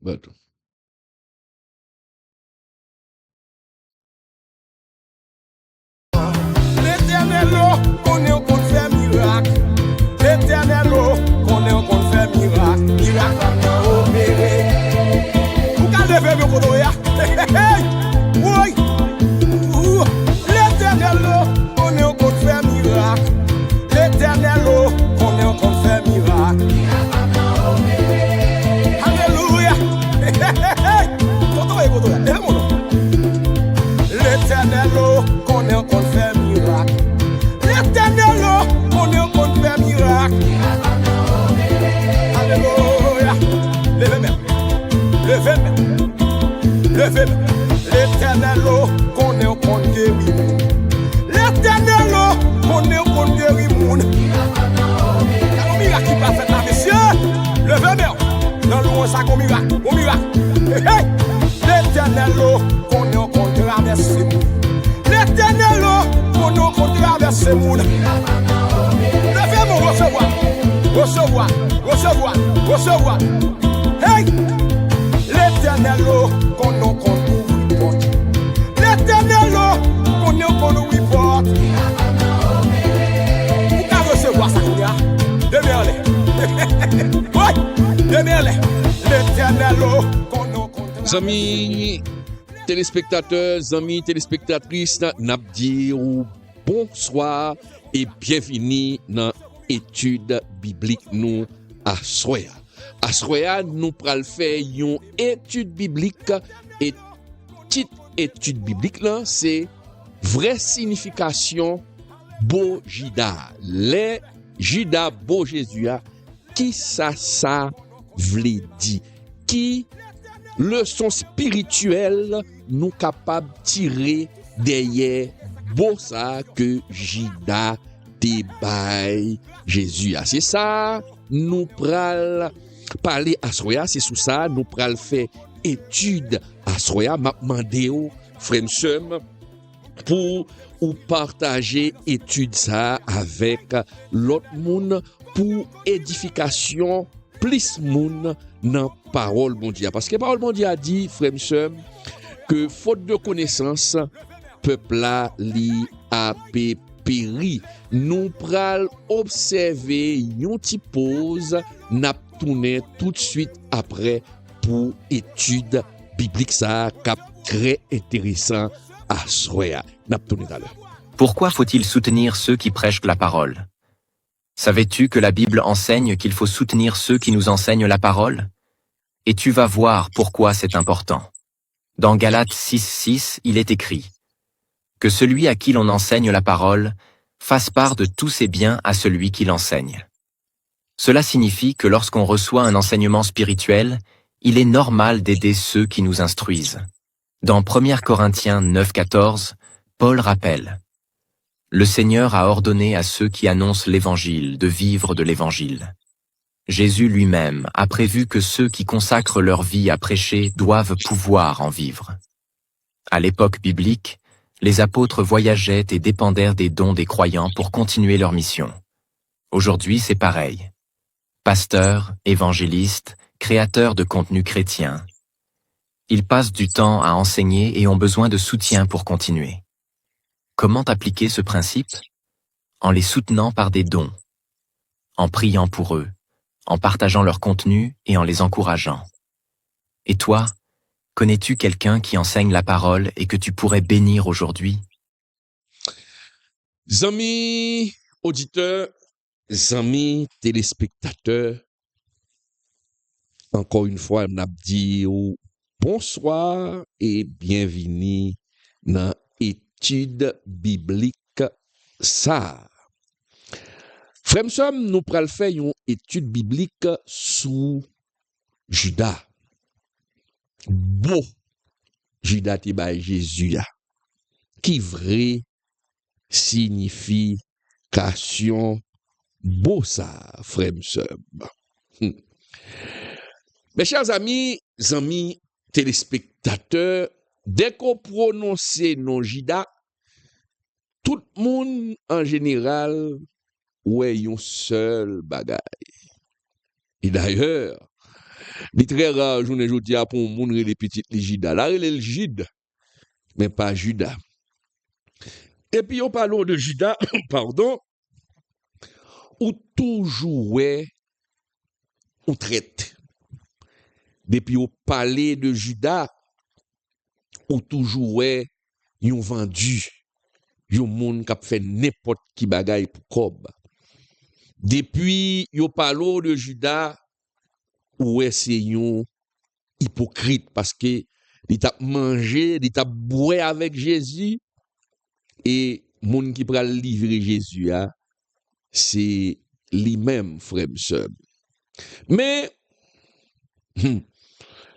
But, L'éternel, qu'on est au compte faire miracle. L'éternel, qu'on est au compte faire miracle. Miracle à opérer. Vous allez lever vos côtés, oui. L'éternel, qu'on est au compte faire miracle. L'éternel, qu'on est au compte faire miracle. Alléluia. L'éternel, qu'on est au compte faire miracle. L'éternel, qu'on est au compte faire miracle. Alléluia. Levez-moi. Levez-moi. L'éternel, qu'on est au compte guérir. L'éternel, qu'on est au compte guérir. Il y a un miracle qui va faire là, monsieur. Levez-moi. Dans l'eau, ça comme miracle. Au miracle. L'éternel, qu'on est au compte traverser. L'éternel, qu'on est au compte traverser. Levez-moi, recevoir. Hey! L'éternel, qu'on est au compte ouvrir porte. L'éternel, qu'on est au compte ouvrir porte. Vous pouvez recevoir ça, qu'on y a. Demain-les. Oui, demain-les. L'éternel, qu'on est au compte. amis téléspectateurs, amis téléspectatrices, n'a dit ou bonsoir et bienvenue dans étude biblique nous à Soya. À Soya, nous pral faire une étude biblique et petite étude biblique là, c'est vraie signification beau Jida. Les Jida beau Jésus, qui ça vle dit? Qui leçon spirituelle nous capable tirer derrière beau ça que Jida te Jésus. C'est ça nous pral parler à Soya, c'est sous ça nous pral faire étude à Soya, m'a demandé au frère pour ou partager étude ça avec l'autre monde pour édification plus moun dans parole bon Dieu, parce que parole bon Dieu a dit frère que faute de connaissance peuple là li a péri. Nous pral observer une petite pause, n'a tourner tout de suite après pour étude biblique ça cap très intéressant à Soya. N'a tourner à l'heure. Pourquoi faut-il soutenir ceux qui prêchent la parole? Savais-tu que la Bible enseigne qu'il faut soutenir ceux qui nous enseignent la parole? Et tu vas voir pourquoi c'est important. Dans Galates 6:6, il est écrit que celui à qui l'on enseigne la parole fasse part de tous ses biens à celui qui l'enseigne. Cela signifie que lorsqu'on reçoit un enseignement spirituel, il est normal d'aider ceux qui nous instruisent. Dans 1 Corinthiens 9:14, Paul rappelle: le Seigneur a ordonné à ceux qui annoncent l'Évangile de vivre de l'Évangile. Jésus lui-même a prévu que ceux qui consacrent leur vie à prêcher doivent pouvoir en vivre. À l'époque biblique, les apôtres voyageaient et dépendèrent des dons des croyants pour continuer leur mission. Aujourd'hui, c'est pareil. Pasteurs, évangélistes, créateurs de contenu chrétien. Ils passent du temps à enseigner et ont besoin de soutien pour continuer. Comment appliquer ce principe? En les soutenant par des dons, en priant pour eux, en partageant leur contenu et en les encourageant. Et toi, connais-tu quelqu'un qui enseigne la parole et que tu pourrais bénir aujourd'hui? Amis auditeurs, amis téléspectateurs, encore une fois, m'n'a dit bonsoir et bienvenue dans étude biblique ça. Frère Somme, nous pral faire une étude biblique sous Judas. Beau Judas te bay Jésus qui vrai signification beau ça, frère Somme. Mes chers amis téléspectateurs, dès qu'on prononce non Judas, tout le monde en général ouais un seul bagaille. Et d'ailleurs, Il est très rare, journée aujourd'hui, pour montrer les petites les Judas. Là, il est le Jude, mais pas Judas. Et puis, on parle de Judas, pardon, ou toujours, ouais, on traite. Depuis, on parle de Judas, ou toujours, ouais, ils ont vendu. Yon moun k'ap fait n'importe qui bagaille pour kob. Depuis yo parlo de Judas, ouais c'est yon hypocrite parce que il t'a mangé, il t'a boire avec Jésus et moun qui pral livrer Jésus c'est lui-même frère sœur. Mais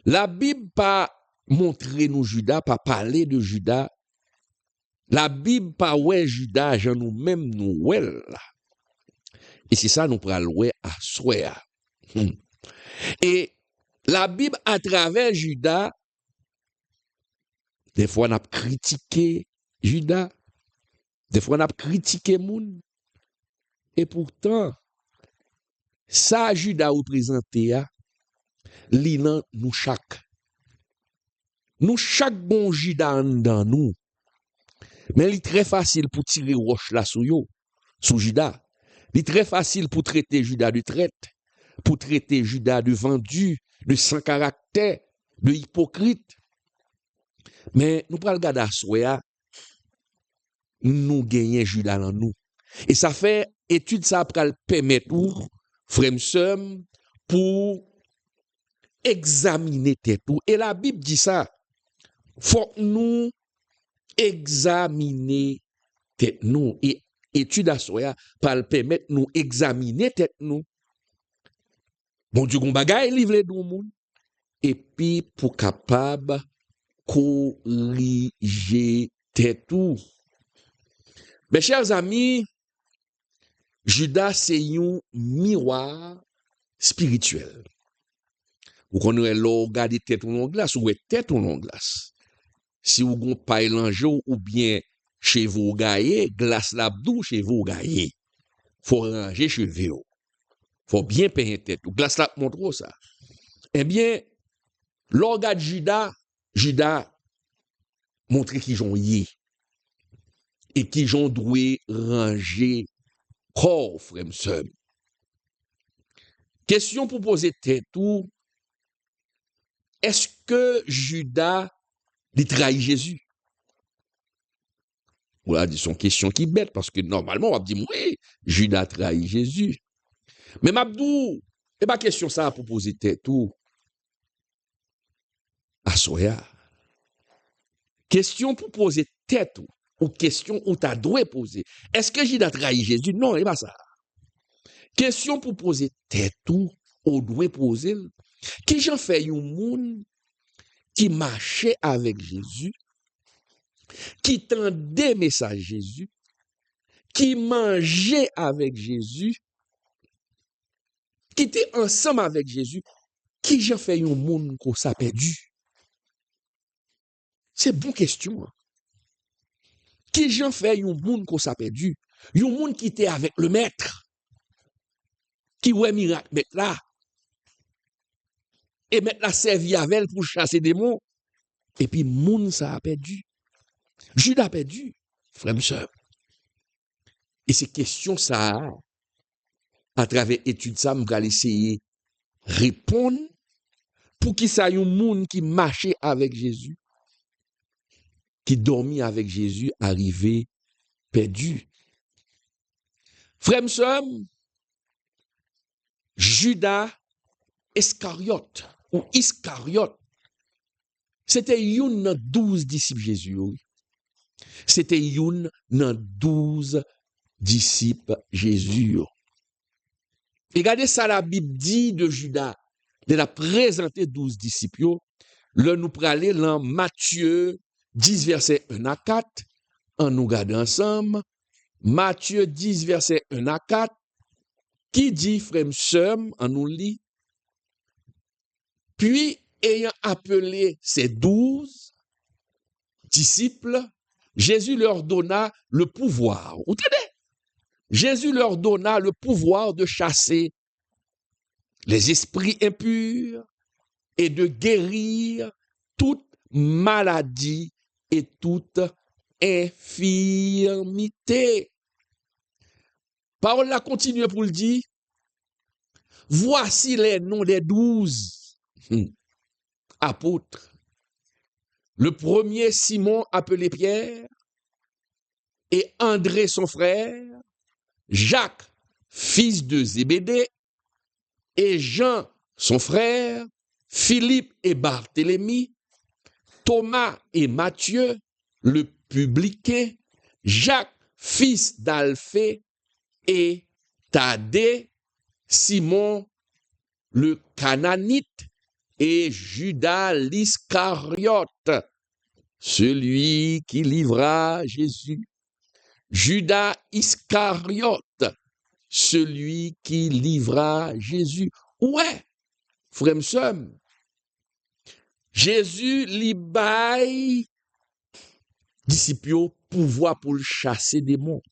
la Bible pas montrer nous Judas, pas parler de Judas. La Bible pas ouais Judas, j'en nous-mêmes nous ouais là. Et c'est ça nous pral ouais à soir. Et la Bible à travers Judas, des fois on a critiqué Judas, des fois on a critiqué moun. Et pourtant, ça Judas représenté li nan nous chaque. Nous chaque bon Judas dans nous. Mais il est très facile pour tirer roche là sous Judas. Il est très facile pour traiter Judas de traite, pour traiter Judas de vendu, de sans caractère, de hypocrite. Mais nous prenons le garder à soi, nous gagnons Judas dans nous. Et ça fait étude ça pour permettre nous, frères sœurs, pour examiner tout. Et la Bible dit ça. Faut nous examiner tête nous et étude à soi pour le permettre nous examiner tête nous. Bon Dieu gon bagay livre nous moun et puis pour capable corriger tête tout. Mes chers amis, Judas c'est un miroir spirituel. Vous connaissez l'eau regarder tête ou non glace ou tête ou non glace. Si vous gon paille l'angeau ou bien chez vous gaillé, glace l'abdou chez vous gaillé. Faut ranger cheveux. Faut bien peindre tête. Glace la montre ça. Eh bien, l'organe Judas montre qu'ils ont yé. Et qu'ils ont doué ranger corps, frère sœur. Question pour poser tête ou est-ce que Judas il trahit Jésus? Voilà, c'est une question qui bête parce que normalement on va dire oui, Judas trahit Jésus. Mais Mabdou, et pas question ça pour poser tête tout. Assoya. Question pour poser tête ou question où tu dois poser. Est-ce que Judas trahit Jésus? Non, c'est pas ça. Question pour poser tête ou doit poser. Qui j'en fais un monde qui marchait avec Jésus, qui tendait message Jésus, qui mangeait avec Jésus, qui était ensemble avec Jésus, qui j'en fait un monde qu'on s'est perdu? C'est une bonne question. Qui j'en fait un monde qu'on s'est perdu? Un monde qui était avec le maître, qui ouais miracle maître là, et mettre la servi avec elle pour chasser des démons. Et puis, moun ça a perdu. Judas a perdu, frère, sœur. Et ces questions, ça, à travers études, ça, m'gal essayer répondre pour qu'il ça y ait un monde qui marchait avec Jésus, qui dormit avec Jésus, arrivé perdu. Frère, sœur, Judas Iscariote, ou Iscariote, c'était une dans 12 disciples Jésus. Oui. C'était une dans 12 disciples Jésus. Et regardez ça, la Bible dit de Judas. Elle a présenté 12 disciples. Là, nous prenons dans Matthieu 10, verset 1 à 4. En nous regardant ensemble. Matthieu 10, verset 1 à 4. Qui dit, frère, sœur, en nous lit. Puis, ayant appelé ses 12 disciples, Jésus leur donna le pouvoir. Vous entendez? Jésus leur donna le pouvoir de chasser les esprits impurs, et de guérir toute maladie et toute infirmité. Parole la continue pour le dire. Voici les noms des 12 apôtres. Le premier, Simon, appelé Pierre, et André, son frère, Jacques, fils de Zébédée, et Jean, son frère, Philippe et Barthélemy, Thomas et Matthieu, le publicain, Jacques, fils d'Alphée, et Thaddée, Simon, le Cananite, et Judas l'Iscariote, celui qui livra Jésus. Judas Iscariote, celui qui livra Jésus. Ouais, frère m'sem, Jésus li bay disciples pouvoir pour le chasser des démons.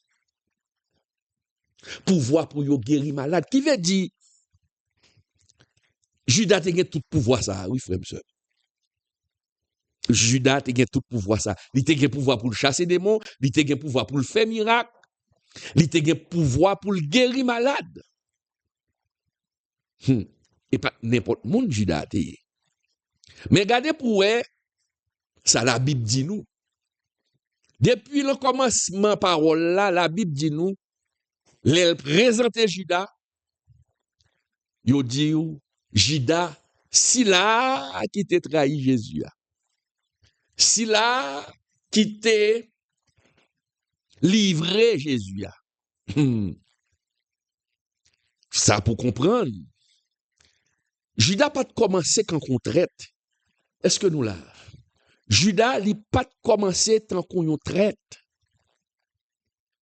Pouvoir pour yo guérir malade. Qui veut dire Judas te gen tout pouvoir ça, oui frère m'sem. Judas te gen tout pouvoir ça. Il te gen pouvoir pour le chasser des démons, il te gen pouvoir pour le faire miracle, il te gen pouvoir pour le guérir malade. Et pas n'importe monde Judas te. Mais regardez pour ça la Bible dit nous. Depuis le commencement parole là, la Bible dit nous, les présenter Judas, yo dit Judas, si là qui t'a trahi Jésus, si là qui t'a livré Jésus. Ça pour comprendre. Judas pas commencé quand on traite. Est-ce que nous là? Judas n'a pas commencé tant qu'on y traite.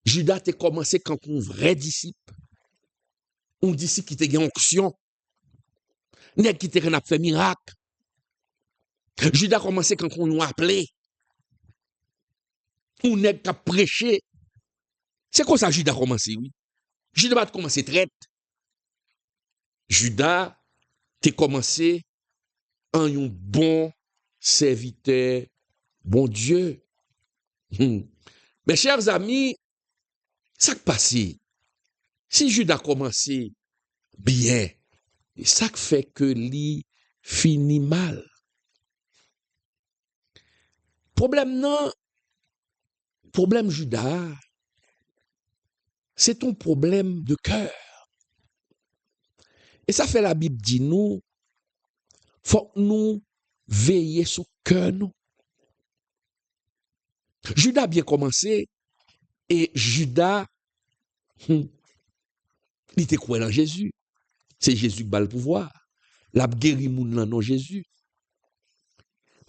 Judas a commencé quand on vrai disciple. On disciple qui te gagne onction. Nèg qui te a fait miracle. Judas a commencé quand on a appelé. On nèg qui a prêché. C'est comme ça Judas a commencé, oui. Judas n'a pas commencé traite. Judas a commencé en un bon serviteur, bon Dieu. Mes chers amis, ça qui passe, si Judas a commencé bien, ça qui fait que lui finit mal. Problème Judas, c'est ton problème de cœur. Et ça fait la Bible dit nous, faut que nous veiller sur cœur nous. Judas a bien commencé et Judas il était quoi dans Jésus. C'est Jésus qui a le pouvoir. La guéri moun nan non Jésus.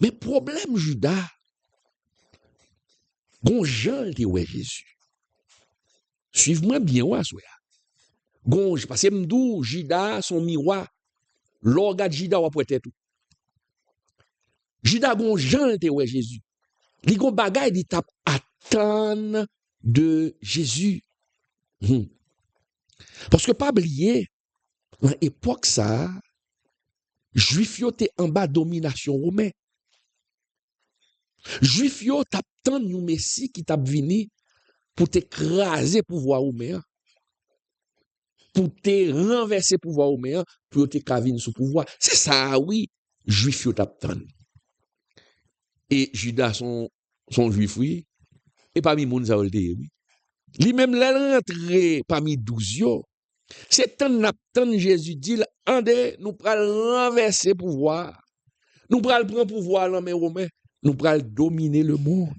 Mais problème Judas, gon Jean te ouais Jésus. Suive-moi bien ouais soya. Gon parce que m'dou Judas son miroir. L'organe Judas wa poete tout. Judas gon Jean te ouais Jésus. Li gon bagay di tap attendre de Jésus. Parce que pas oublier, dans l'époque ça, Juif yo te en bas domination romaine. Juif yo tap tant un messie qui tap vini pour t'écraser pouvoir romain. Pour te renverser pouvoir romain, pour te kavine sous pouvoir. C'est ça oui, Juif yo tap tant. Et Judas son juif oui, et parmi moun sa oui. Li même l'elle rentré parmi 12 yo. C'est tant Jésus dit, ande, nous pral renverser pouvoir. Nous pral prendre pouvoir dans mes romains. Nous pral dominer le monde.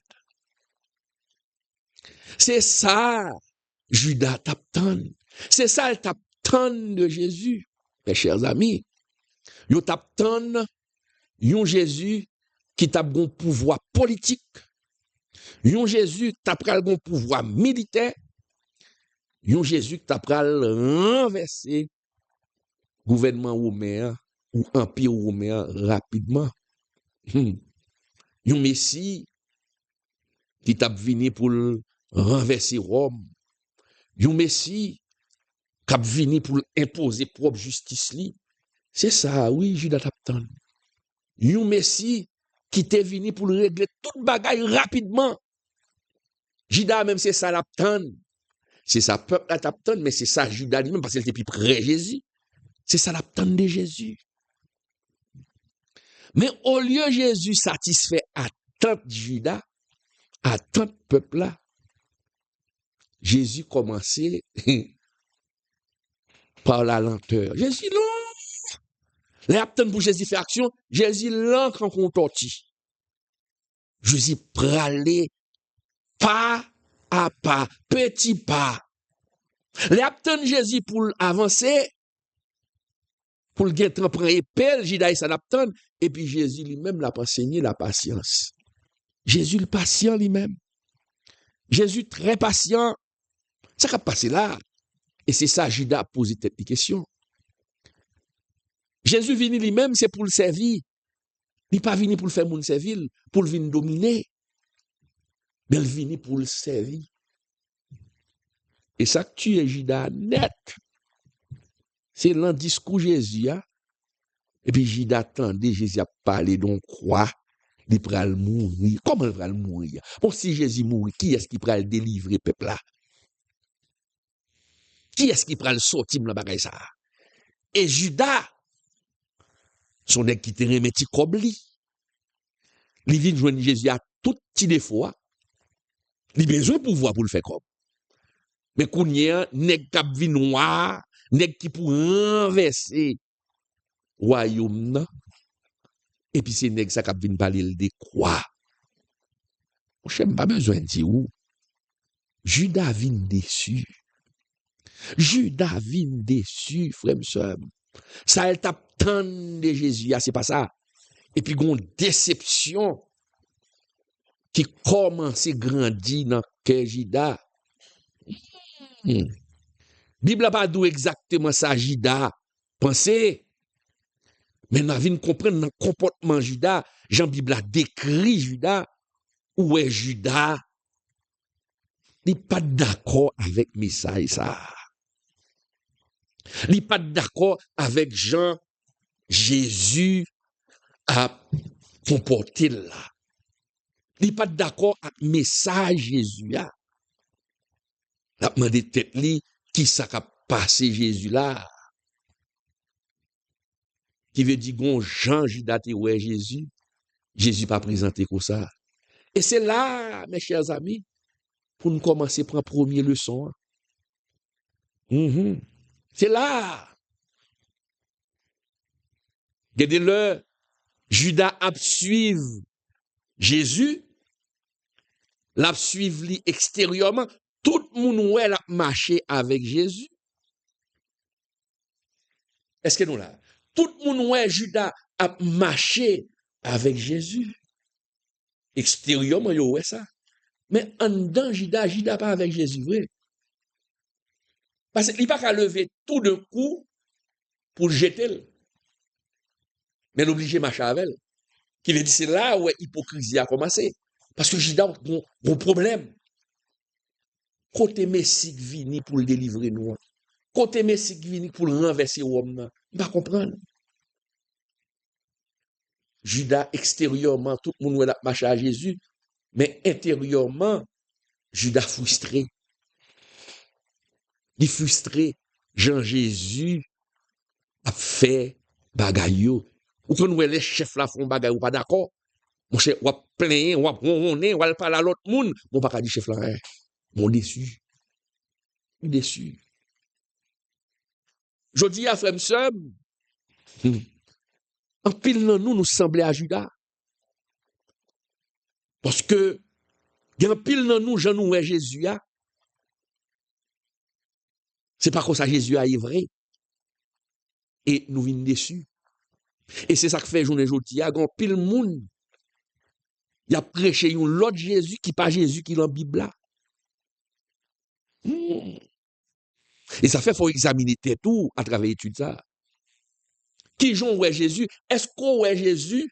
C'est ça, Judas t'attend. C'est ça, le t'attend de Jésus. Mes chers amis, yo t'attend yon Jésus qui t'a bon pouvoir politique. Yon Jésus t'a pral bon pouvoir militaire. Yon Jésus qui t'a pral renverser gouvernement romain ou empire romain rapidement. Yon Messie qui t'a venu pour renverser Rome. Yon Messie qui a venu pour imposer propre justice li. C'est ça, oui, Judas t'attend. un Messie qui était venu pour régler toute bagaille rapidement. Judas même c'est ça l'attend. C'est ça peuple l'attend, mais c'est ça Judas lui-même parce qu'il était plus près de Jésus. C'est ça l'attend de Jésus. Mais au lieu Jésus satisfait attente Judas, attente peuple là, Jésus commençait par la lenteur. Jésus lent. Les attentes pour Jésus faire action, Jésus lent quand on tortille. Jésus pralé pas à pas, petit pas. Les attentes Jésus pour avancer, pour le gain prendre épelle, Judas s'adapte, et puis Jésus lui-même l'a enseigné la patience. Jésus le patient lui-même. Jésus très patient. Ça va passer là. Et c'est ça, Judas a posé cette question. Jésus venu lui-même, c'est pour le servir. Il n'est pas venu pour le faire mon servir, pour le venir dominer. Mais il venu pour le servir. Et ça tue Judas net. C'est l'un discours Jésus. Hein? Et puis Judas attendait, Jésus a parlé donc croix. Il pral mourir. Comment il pral mourir? Bon, si Jésus mourit, qui est-ce qui pral délivrer peuple là? Qui est-ce qui pral sortir dans la bagaille ça? Et Judas, son nèg qui te remet ti kobli. Il vient joindre Jésus à tout petit défaut. Il a besoin de pouvoir pour le faire comme. Mais qu'on y a nèg k'ap vin noir, nèg qui pour renverser royaume nan. Et puis c'est nèg ça k'ap vin parler de quoi? Je n'ai pas besoin de dire où. Judas vin déçu. Judas vin déçu, frère, sœur. Ça, elle tape tant de Jésus, c'est pas ça. Et puis, une déception qui commence à grandir dans le cœur Judas. Bible n'a pas dit exactement ça, Judas. Pensez. Mais nous avons comprendre dans le comportement Judas. Jean Bible a décrit Judas. Où est Judas? Il n'est pas d'accord avec le message, ça. Il n'est pas d'accord avec Jean, Jésus a comporté là. Il n'est pas d'accord avec le message Jésus là. Il a demandé tête li qui ça a passé Jésus là. Qui veut dire gon Jean Judas ouais Jésus. Jésus pas présenté comme ça. Et c'est là, mes chers amis, pour nous commencer à prendre première leçon. C'est là. Regardez-le, Judas a suivi Jésus, l'a suivi extérieurement, tout le monde a marché avec Jésus. Est-ce que nous là? Tout le monde Judas a marché avec Jésus. Extérieurement, il y a ça. Mais en dedans, Judas pas avec Jésus, vrai. Parce qu'il n'a pas qu'à lever tout d'un coup pour le jeter. Mais l'obligé marcher avec elle. Qui veut dire c'est là où l'hypocrisie a commencé. Parce que Judas a un problème. Côté Messie vini pour le délivrer nous. Côté Messie vini pour le renverser l'homme. Il va comprendre. Judas extérieurement, tout le monde a marché à Jésus. Mais intérieurement, Judas frustré. Il frustré. Jean-Jésus a fait bagaille. Ou quand nous les chefs là font bagaille ou pas d'accord. Mon chef, ou plein, ou ronronner, ou parler à l'autre monde. Mon pas dit chef là. Mon déçu. Déçu. Je dis à frère sœur, en pile dans nous semblait à Judas. Parce que, il y a un pile dans nous, j'en nous Jésus a. C'est pas comme ça Jésus a vrai. Et nous venons déçus. Et c'est ça que fait journée aujourd'hui. Il y a un pile monde. Il a prêché l'autre Jésus qui pas Jésus qui est dans la Bible là. Et ça fait qu'il faut examiner tout à travers l'étude ça. Qui Jean ouais Jésus? Est-ce qu'on ouais Jésus?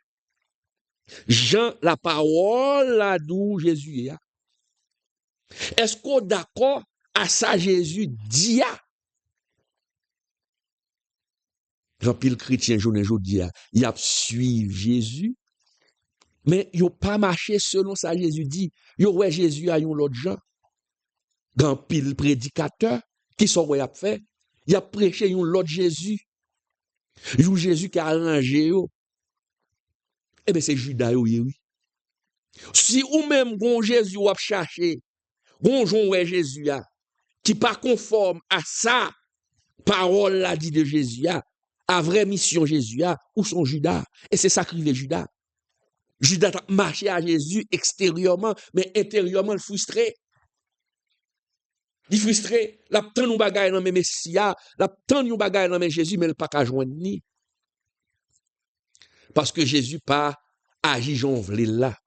Jean, la parole là d'où Jésus est. Est-ce qu'on est d'accord à ça Jésus dit? Grand pile chrétien journée jodi a, y a suivi Jésus, mais yo pas marché selon ça Jésus dit. Yo ouais Jésus a yon l'autre gens. Grand pile prédicateur qui sont ouais a fait, y a prêché yon l'autre Jésus. Yon Jésus qui a arrangé yo. Eh ben c'est Judas yo oui. Si ou même gon Jésus ou a cherché, gon jon ouais Jésus a qui pas conforme à ça parole la dit de Jésus à vraie mission Jésus ou son Judas et c'est ça qu'il est Judas. Judas a marché à Jésus extérieurement mais intérieurement frustré. Il frustré, la tant nou bagay nan men Messia, la tant nou bagay nan men Jésus mais il pas ka joindre ni. Parce que Jésus pas agi jon vle là.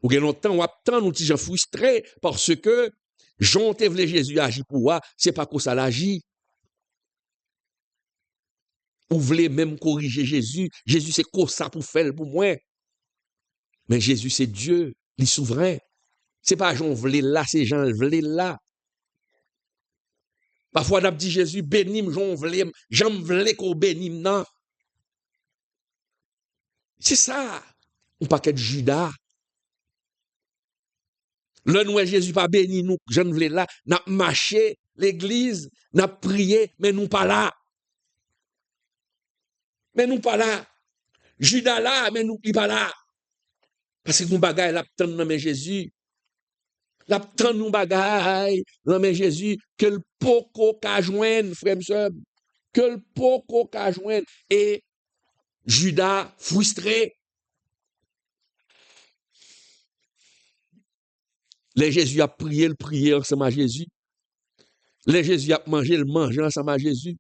Ou gen longtemps ou tant nou ti jan frustré parce que Jean te vle Jésus agi pour moi, c'est pas comme ça l'agit. Ou vle même corriger Jésus, Jésus c'est comme ça pour faire pour moi. Mais Jésus c'est Dieu, il est souverain. C'est pas Jean vle là, c'est Jean vle là. Parfois on a dit Jésus bénim Jean vle qu'on bénim non. C'est ça. Un paquet de Judas. Le nous Jésus pas béni nous, je ne voulais là, n'a marché l'église, n'a prié, mais nous pas là. Mais nous pas là. Judas là, mais nous pas là. Parce que nous bagaille l'attend dans mais Jésus. L'attend nous bagaille dans mais Jésus que le poko ka joindre frère m'seur, que le poko ka joindre et Judas frustré. Les Jésus a prié, le prier ensemble à Jésus. Les Jésus a mangé, le manger ensemble à Jésus.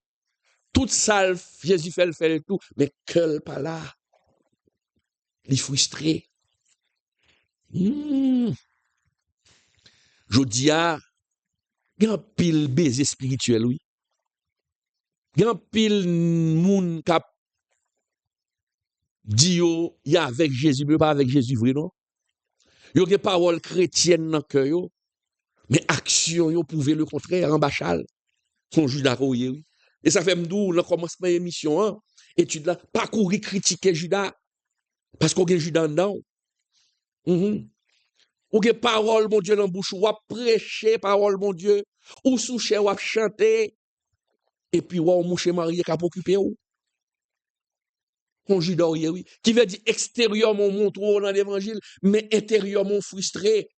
Toute ça, Jésus fait le tout, mais que pas là. Il est frustré. Je dis à, il y a un pile baiser spirituel, oui. Il y a un pile moun kap dit yo, il y a avec Jésus, mais pas avec Jésus vrai, non? Yo gen parole chrétienne dans cœur yo, mais action yo prouver le contraire en bachal. Son Judas oui. Et ça fait m'dou le commencement émission hein, étude là, pas courir critiquer Judas parce qu'on gen Judas dedans. Ou gen parole mon Dieu dans bouche ou prêcher parole mon Dieu, ou soucher ou chanter et puis ou mouche marié qui occupé ou. Son Judas oui, qui veut dire extérieurement montre dans l'évangile mais intérieurement frustré.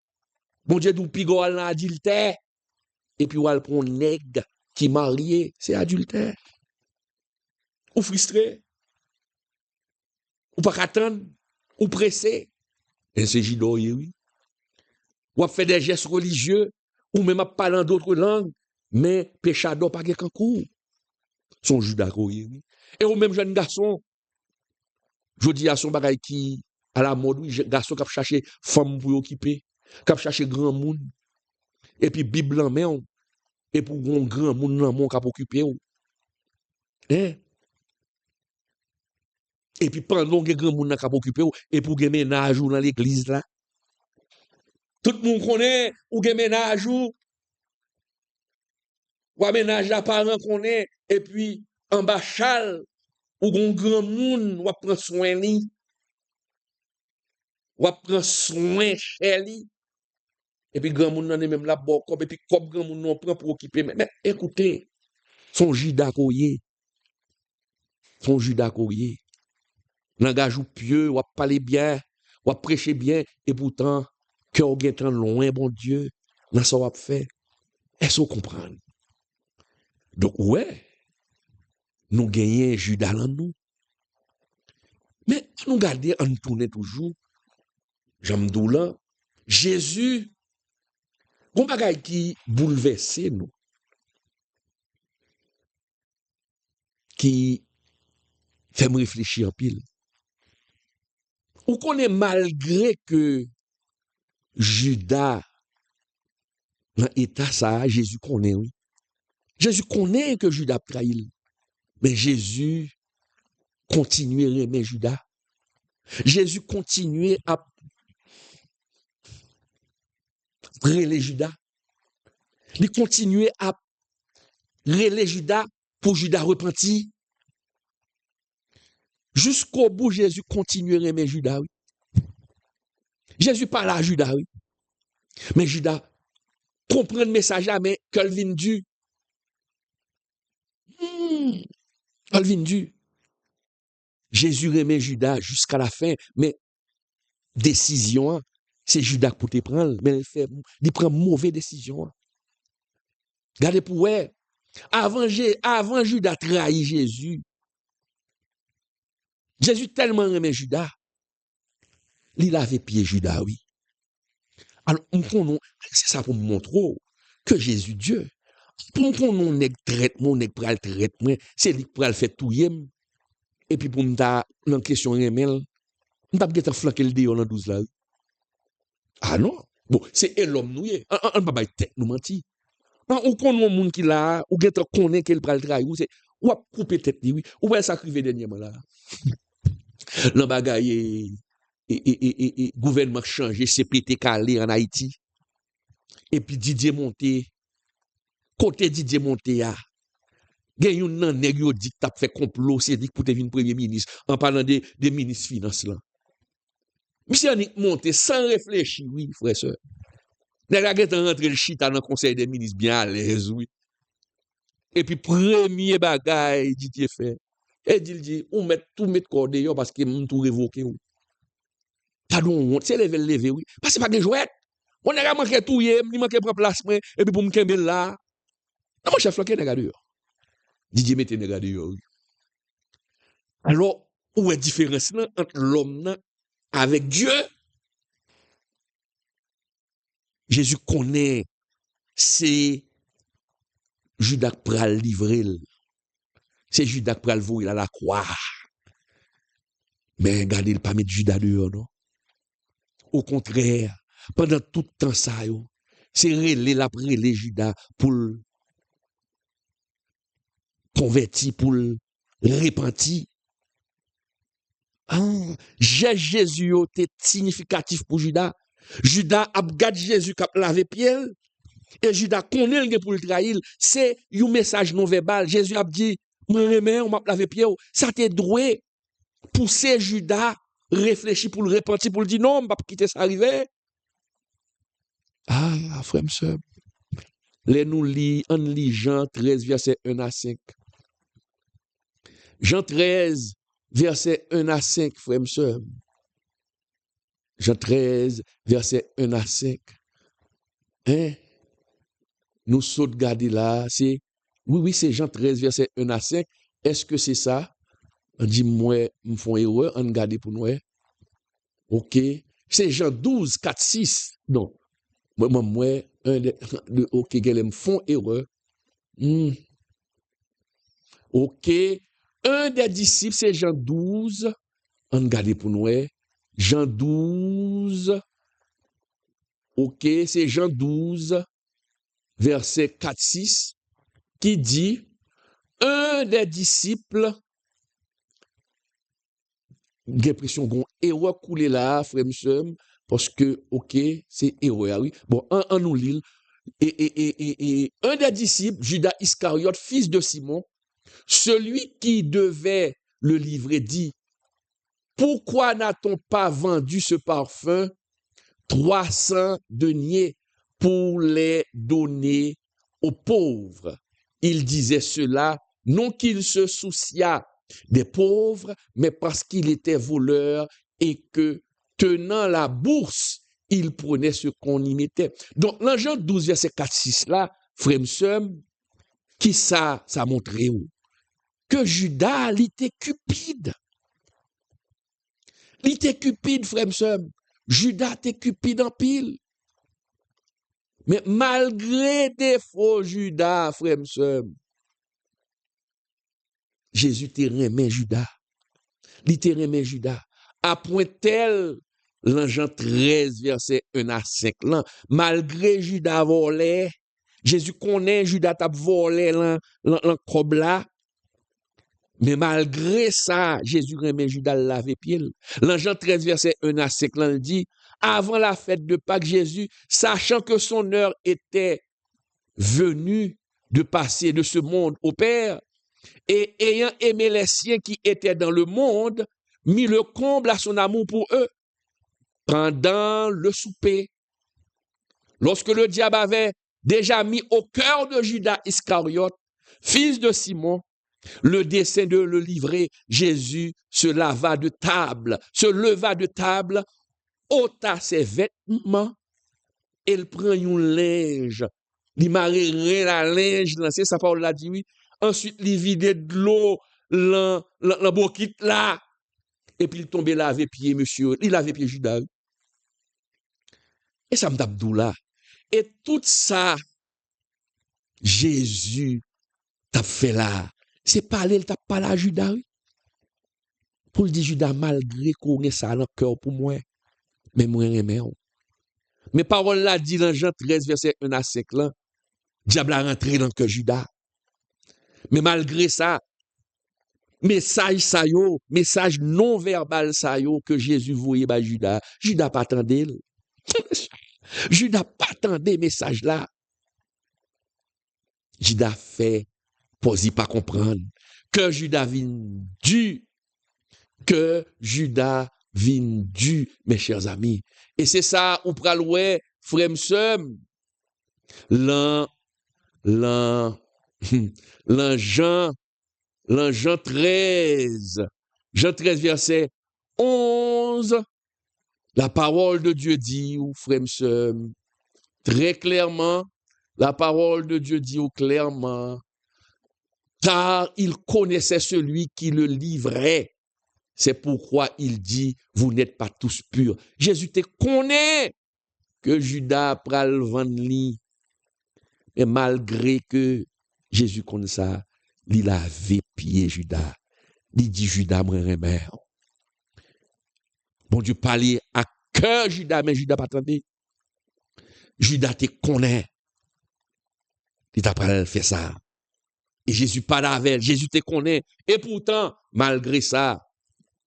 Bon Dieu d'ou pigol dans adultère et puis ou al prend nègre qui marié, c'est adultère. Ou frustré. Ou pas attendre, ou pressé. Et c'est Judas oui. Ou a fait des gestes religieux ou même à parler en d'autres langues mais péchador pas gen kankou. Son Judas oui. Et ou même jeune garçon je dis à son bagay qui à la mode, oui, garçon qui a cherché femme pour occuper, qui a cherché grand monde, et puis Bible en main, et pour un grand monde dans le monde qui a occupé. Hein? Et puis pendant que grand monde qui a occupé, et pour un ménage dans l'église là. Tout le monde connaît, ou un ménage ou un ménage la parent connaît, et puis en bas chal, ou un grand monde, ou prend soin li. Ou prend soin chez li. Et puis grand monde nan même la bon et puis comme grand monde non prend pour occuper mais écoutez son Judas koye. Son Judas koye. Langage ou pieux, ou parler bien, ou prêcher bien et pourtant cœur gen tan loin bon Dieu, dans ça ou fait. Est-ce qu'on comprend? Donc ouais, nous gagnons Judas dans nous. Mais nous garder en tourner toujours. J'amdou là, Jésus, bon bagay qui bouleverse nous, qui fait me réfléchir en pile. Ou qu'on est malgré que Judas, dans l'état ça, Jésus connaît, oui. Jésus connaît que Judas trahi. Mais Jésus continue à aimer Judas. Jésus continue à relais Judas. Il continue à relais Judas pour Judas repentir. Jusqu'au bout, Jésus continue à aimer Judas, oui. Jésus parle à Judas, oui. Mais Judas comprend le message, mais Calvin du. Calvin du. Jésus aimait Judas jusqu'à la fin, mais décision, c'est Judas pour te prendre, mais il prend mauvaise décision. Regardez pour ouais. Avant Judas trahit Jésus. Jésus tellement aimait Judas. Il avait pied Judas, oui. Alors, c'est ça pour me montrer que Jésus Dieu. Pour qu'on nèg traite mon nèg pral traite moi, c'est lui qui pral fait tout yem. Et puis pour m'ta en question remel, m'ta geta flanquer le dehors dans 12 là. Ah non. Bon, c'est l'homme nous yé. On pas bay tête nous menti. Ou connait moun qui là, ou geta connaît qu'elle pral trahir, ou c'est ou a couper tête li oui, ou va sacrifier dernièrement là. Nan bagay et gouvernement changé, CPT calé en Haïti. Et puis Didier Monté, côté Didier Monté a, gen yon nan nèg yo dit t'a fait complot, c'est dit pour te venir premier ministre en parlant des ministres finances là. Monsieur Anik Monté sans réfléchir, oui, frère sœur. Nèg a gen rentré le chita dans conseil des ministres bien à l'aise, oui. Et puis premier bagay Didier fait. Et dit on met tout mettre corps dehors parce que m'm tout révoqué ou. Pardon, c'est lever oui. Parce que pas de jouet. On a manqué tout yé, il manqué prendre place et puis pour me kembe là. Non mon chef là qui nèg dehors. Didier mette nèg dehors. Alors, où est la différence entre l'homme avec Dieu? Jésus connaît c'est Judas pral livrer. C'est Judas pral vouer à la croix. Mais regardez, il pas mettre Judas dehors non. Au contraire, pendant tout le temps ça c'est relé la relé Judas pour converti pour repenti. Jésus était significatif pour Judas. Judas a gardé Jésus qui a lavé pied et Judas connaît le pour le trahir. C'est un message non verbal. Jésus a dit moi remets on m'a lavé pied. Ça t'est doué pousser Judas réfléchir pour le repentir pour le dire non, on va pas quitter ça arriver. Ah, frère sœur. Les nous lit on lit Jean 13 verset 1 à 5. Jean 13 verset 1 à 5, frère sœur. Jean 13 verset 1 à 5. Hein? Nous sautons garder là, c'est oui, c'est Jean 13 verset 1 à 5. Est-ce que c'est ça? On dit moi me font erreur, on garde pour nous. OK, c'est Jean 12 4 6. Non. Moi OK, ils me font erreur. OK, un des disciples c'est Jean 12, on garde pour nous. Jean 12. OK, c'est Jean 12 verset 4 6 qui dit un des disciples j'ai l'impression qu'on erreur coulé là, frère monsieur, parce que, OK, c'est erreur, oui. Bon, un nous lit. Et un des disciples, Judas Iscariote, fils de Simon, celui qui devait le livrer, dit, pourquoi n'a-t-on pas vendu ce parfum 300 deniers pour les donner aux pauvres? Il disait cela, non qu'il se souciât des pauvres, mais parce qu'il était voleur et que, tenant la bourse, il prenait ce qu'on y mettait. Donc, dans Jean 12, verset 4-6 là, frère m'seur, qui ça montrait où? Que Judas, il était cupide. Il était cupide, frère m'seur. Judas était cupide en pile. Mais malgré des faux Judas, frère m'seur, Jésus te remet Judas. Il te remet Judas. À point tel, dans Jean 13, verset 1 à 5, là, malgré Judas volé, Jésus connaît Judas t'a volé l'encrobe là, mais malgré ça, Jésus remet Judas laver pied. Dans Jean 13, verset 1 à 5, là, il dit, avant la fête de Pâques, Jésus, sachant que son heure était venue de passer de ce monde au Père, et ayant aimé les siens qui étaient dans le monde, mit le comble à son amour pour eux. Pendant le souper, lorsque le diable avait déjà mis au cœur de Judas Iscariote, fils de Simon, le dessein de le livrer, Jésus se leva de table, ôta ses vêtements, et il prend un linge, il marie la linge, c'est sa parole l'a dit, oui. Ensuite, il vide de l'eau, la bouquette là, et puis il tombe laver pied, monsieur, il lave pied Judas. Et ça me tape d'où là. Et tout ça, Jésus t'a fait là. C'est parler, il t'a parlé à Judas, oui. Pour le dire Judas, malgré qu'on ait ça dans le cœur pour moi, mais moi, j'aime. Mes paroles là, dit dans Jean 13, verset 1 à 5, là, diable a rentré dans le cœur Judas. Mais malgré ça, message non verbal ça yo, que Jésus voyait à Judas, Judas pas attendait. Judas pas attendait message là. Judas fait, pour y pas comprendre, que Judas vient du, mes chers amis. Et c'est ça, ou pral ouais, frère m'sem, l'an Jean 13, verset 11, la parole de Dieu dit, ou frère m'sem, très clairement, la parole de Dieu dit clairement, car il connaissait celui qui le livrait. C'est pourquoi il dit, vous n'êtes pas tous purs. Jésus te connaît que Judas pral vendre li. Et malgré que Jésus connaît ça, il avait pied Judas. Il dit Judas, moi, remère. Bon Dieu parlait à cœur Judas, mais Judas pas attendé. Judas te connaît. Il t'a pas fait ça. Et Jésus parle avec elle, Jésus te connaît. Et pourtant, malgré ça,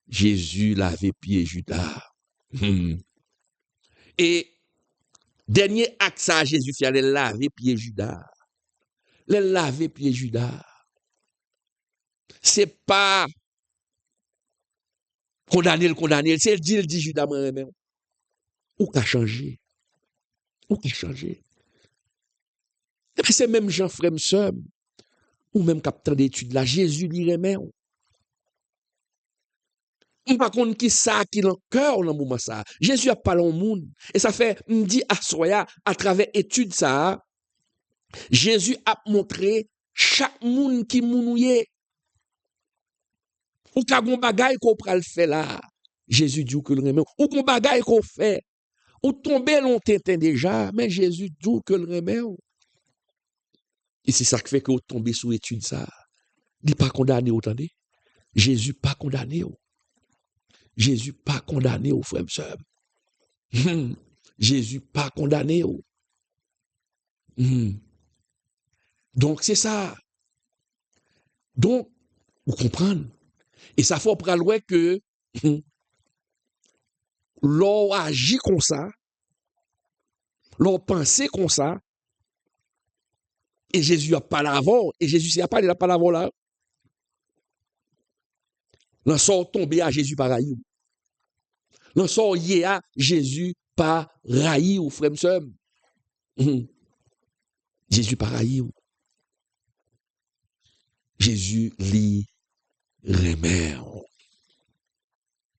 Jésus lavait pied Judas. Et dernier acte ça, Jésus fait aller laver pied Judas. Le laver pied Judas. C'est pas condamner, c'est le dit Judas moi-même. Ou qu'a changé? Ou qu'a changé? C'est même Jean frère m'seur, ou même capitaine d'études là, Jésus lui remet. On pas contre qui ça qui dans cœur dans moment ça. Jésus a parlé au monde et ça fait me dit à soya à travers étude ça. Jésus a montré chaque monde qui mounouye. Ou ka gon bagay qu'on pral fait là. Jésus dit que le remet. Ou gon bagay qu'on fait. Ou tomber longtemps déjà, mais Jésus dit que le remet. Et c'est ça qui fait que vous tombez sous étude ça. Il n'est pas condamné, attendez. Jésus pas condamné. Jésus pas condamné aux frères et sœurs. Jésus pas condamné. Donc c'est ça. Donc, vous comprenez. Et ça faut prendre que l'on agit comme ça, l'on pense comme ça, et Jésus a pas l'avant, et Jésus n'a pas l'avant là. L'on sort tombé à Jésus par raïou. L'on sort yé à Jésus par raïou, frère m'seur. Jésus par raïou. Jésus li remet.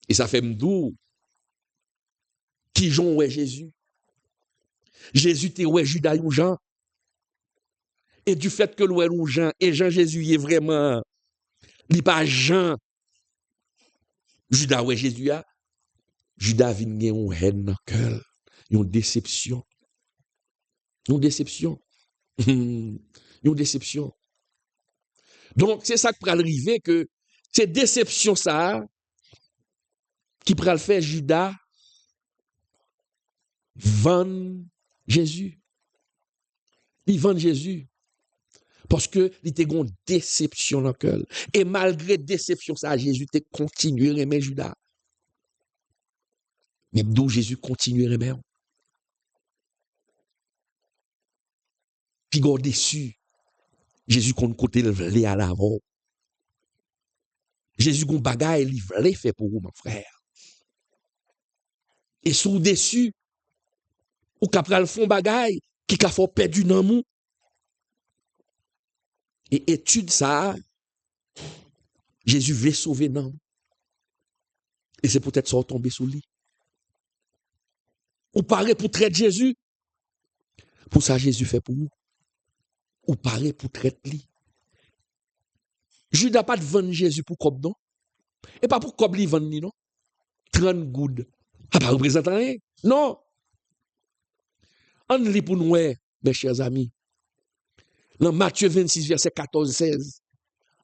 Et ça fait m'dou qui j'on ouais Jésus. Jésus te ouais Judas ou Jean. Et du fait que l'ouè ou Jean, et Jean Jésus y est vraiment, li pas Jean, Judas ouais Jésus a, Judas vin gen yon haine dans cœur, yon déception. Yon déception. Yon déception. Donc, c'est ça qui peut arriver que c'est déception ça qui peut le faire Judas vendre Jésus. Il vend Jésus. Parce que il était une déception dans le cœur. Et malgré déception ça, Jésus te continué à aimer Judas. Mais d'où Jésus continue à aimer. Puis déçu. Jésus compte côté le à l'avant. Jésus gon bagay livré fait pour vous, mon frère. Et sous dessus, ou kapral font bagay qui ka fò perdu nan mou. Et étude ça, Jésus veut sauver nan. Et c'est peut-être ça tomber sous lui. Ou paraît pour traiter Jésus. Pour ça, Jésus fait pour nous. Ou paraît pour traiter lui. Judas pas de vendre Jésus pour cob, non? Et pas pour cob li vendre ni, non? 30 goudes. Ah, pas représentant rien. Non. On lit pour nous, mes chers amis. Dans Matthieu 26, verset 14-16.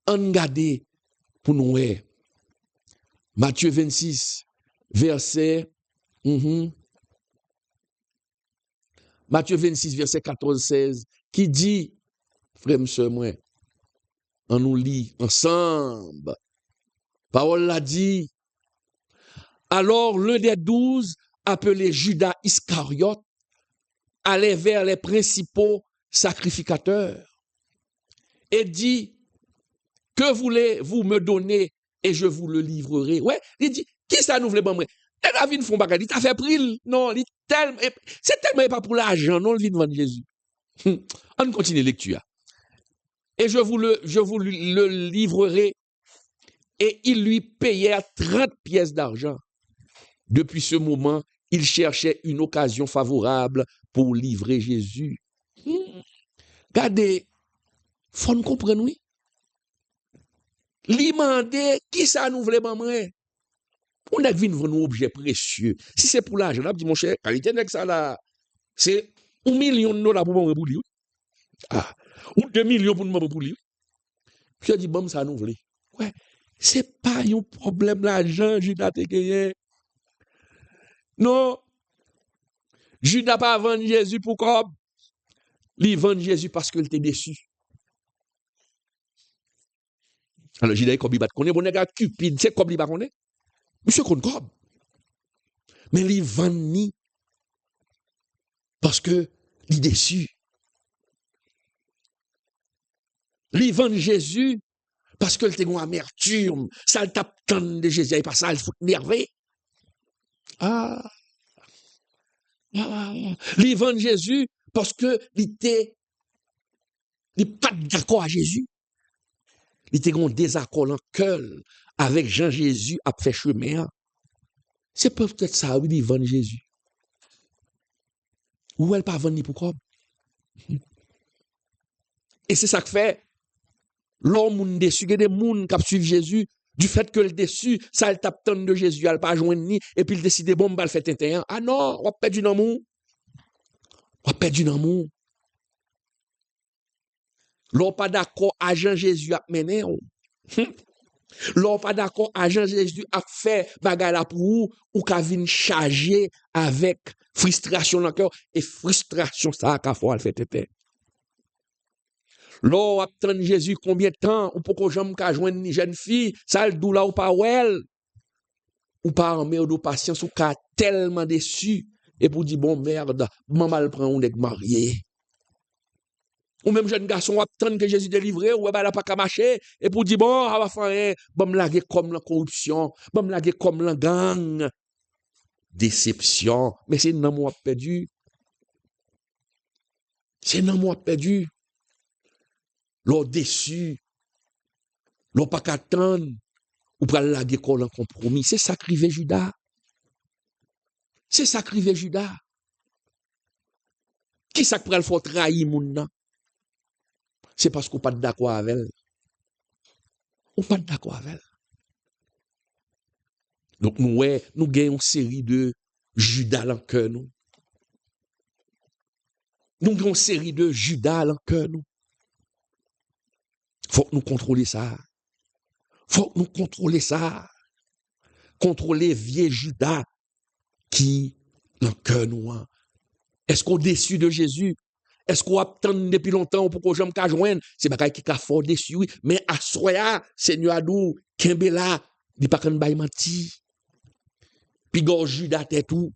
On regarde pour nous, Matthieu 26, verset. Matthieu 26, verset 14-16. Qui dit, frère, monsieur, moi, on nous lit ensemble. Parole l'a dit. Alors l'un des 12, appelé Judas Iscariote, allait vers les principaux sacrificateurs et dit, que voulez-vous me donner et je vous le livrerai. Ouais, il dit, qui ça nous voulait bon moi? La vie ne font pas il t'a fait prix. Non, c'est tellement pas pour l'argent, non, le vin vendre Jésus. On continue la lecture. Et je vous le livrerai. Et il lui payait 30 pièces d'argent. Depuis ce moment, il cherchait une occasion favorable pour livrer Jésus. Regardez, faut nous comprendre, oui. Li mandé, qui ça nous voulait maman? On a vu un objet précieux. Si c'est pour l'argent, on a dit, mon cher, qualité n'est que ça là. C'est 1 million de dollars pour moi pour lui. Ah, ou 2 millions pour moi pour lui. Puis je dis, bon, ça nous voulait. Ouais, c'est pas un problème l'argent, Judas te gagné. Non. Judas pas vendre Jésus pour quoi? Il vend Jésus parce qu'il était déçu. Alors, Judas, comme il va connaître, bon gars cupide, c'est comme il va connaître. Monsieur qu'on comme. Mais il vend ni parce que il est déçu. Il vend Jésus parce que il était une amertume. Ça le tape tant de Jésus, et pas ça, il faut nerver. Ah. Il vend Jésus parce que il pas d'accord à Jésus. Il était en désaccord en cœur avec Jean Jésus a fait chemin. C'est peut-être ça, oui, il vend Jésus. Ou elle pas vendre pourquoi? Et c'est ça que fait l'homme déçu, il y a des gens qui suivent Jésus, du fait que le déçu, ça le tape tant de Jésus, elle pas joindre ni, et puis il décide bon, bah le fait un. Ah non, on va perdre du amour. On va perdre du amour. L'on pas d'accord à Jean Jésus a mené. L'on pas d'accord à Jean Jésus a fait bagala pour vous ou qu'a vinn charger avec frustration dans le cœur et frustration ça qu'a fait fait tête. L'on attend Jésus combien de temps ou pour que j'aime qu'a joindre une jeune fille, ça le dou là ou pas well ou pas armé ou de patience ou qu'a tellement déçu et pour dire bon merde, maman le prend on est marié. Ou même jeune garçon attend que Jésus délivre ou ben là pas qu'à marcher et pour dire bon on va faire bon me laguer comme la corruption, bon me laguer comme la gang. Déception, mais c'est un amour perdu. C'est un amour perdu. L'on déçu, l'on pas qu'attendre ou pas laguer comme un compromis, c'est ça crivé Judas. C'est ça crivé Judas. Qui ça pour le faut trahir moun nan? C'est parce qu'on pas d'accord avec elle. On pas d'accord avec elle. Donc nous gagnons une série de Judas dans le cœur nous. Nous gagnons une série de Judas dans le cœur nous. Faut que nous contrôler ça. Faut que nous contrôler ça. Contrôler vieux Judas qui dans le cœur nous. Est-ce qu'on est déçu de Jésus? Est-ce qu'on attend depuis longtemps pour qu'on j'aime qu'à joindre? C'est bagay qui a fort déçu, oui. Mais à soya, Seigneur Adou, Kembela, dit pas qu'on baille menti. Puis go Judas t'es tout.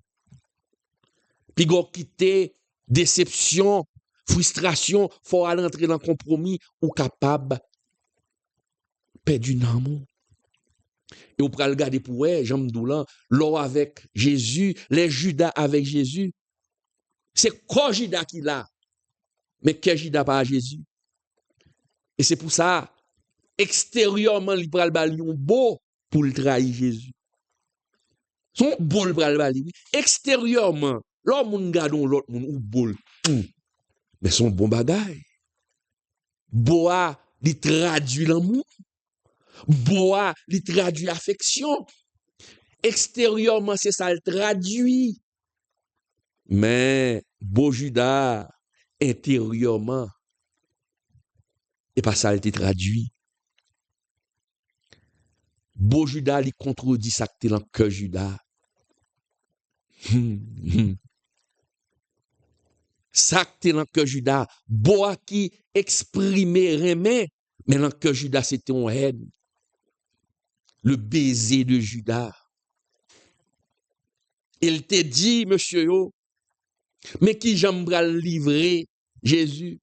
Puis go quitter, déception, frustration, faut aller entrer dans le compromis ou capable perdre un amour. Et on peut regarder pour eux, Jean Mdoulan, l'eau avec Jésus, les Judas avec Jésus. C'est quoi Judas qui l'a? Mais quel Judas pas à Jésus? Et c'est pour ça, extérieurement, il pral bali un beau pour le trahir Jésus. Son beau le pral bali, oui. Extérieurement, l'homme moun gardon l'autre moun ou beau tout. Mais son bon bagay. Boa, il traduit l'amour. Boa, il traduit l'affection. Extérieurement, c'est ça le traduit. Mais, beau Judas, intérieurement, et pas ça, il te traduit. Beau Judas, il contredit ça que dans le cœur Judas. Ça que dans le cœur Judas, bois qui exprimait remè, mais dans le cœur Judas, c'était une haine. Le baiser de Judas. Il te dit, monsieur yo, mais qui j'aimerais livrer Jésus?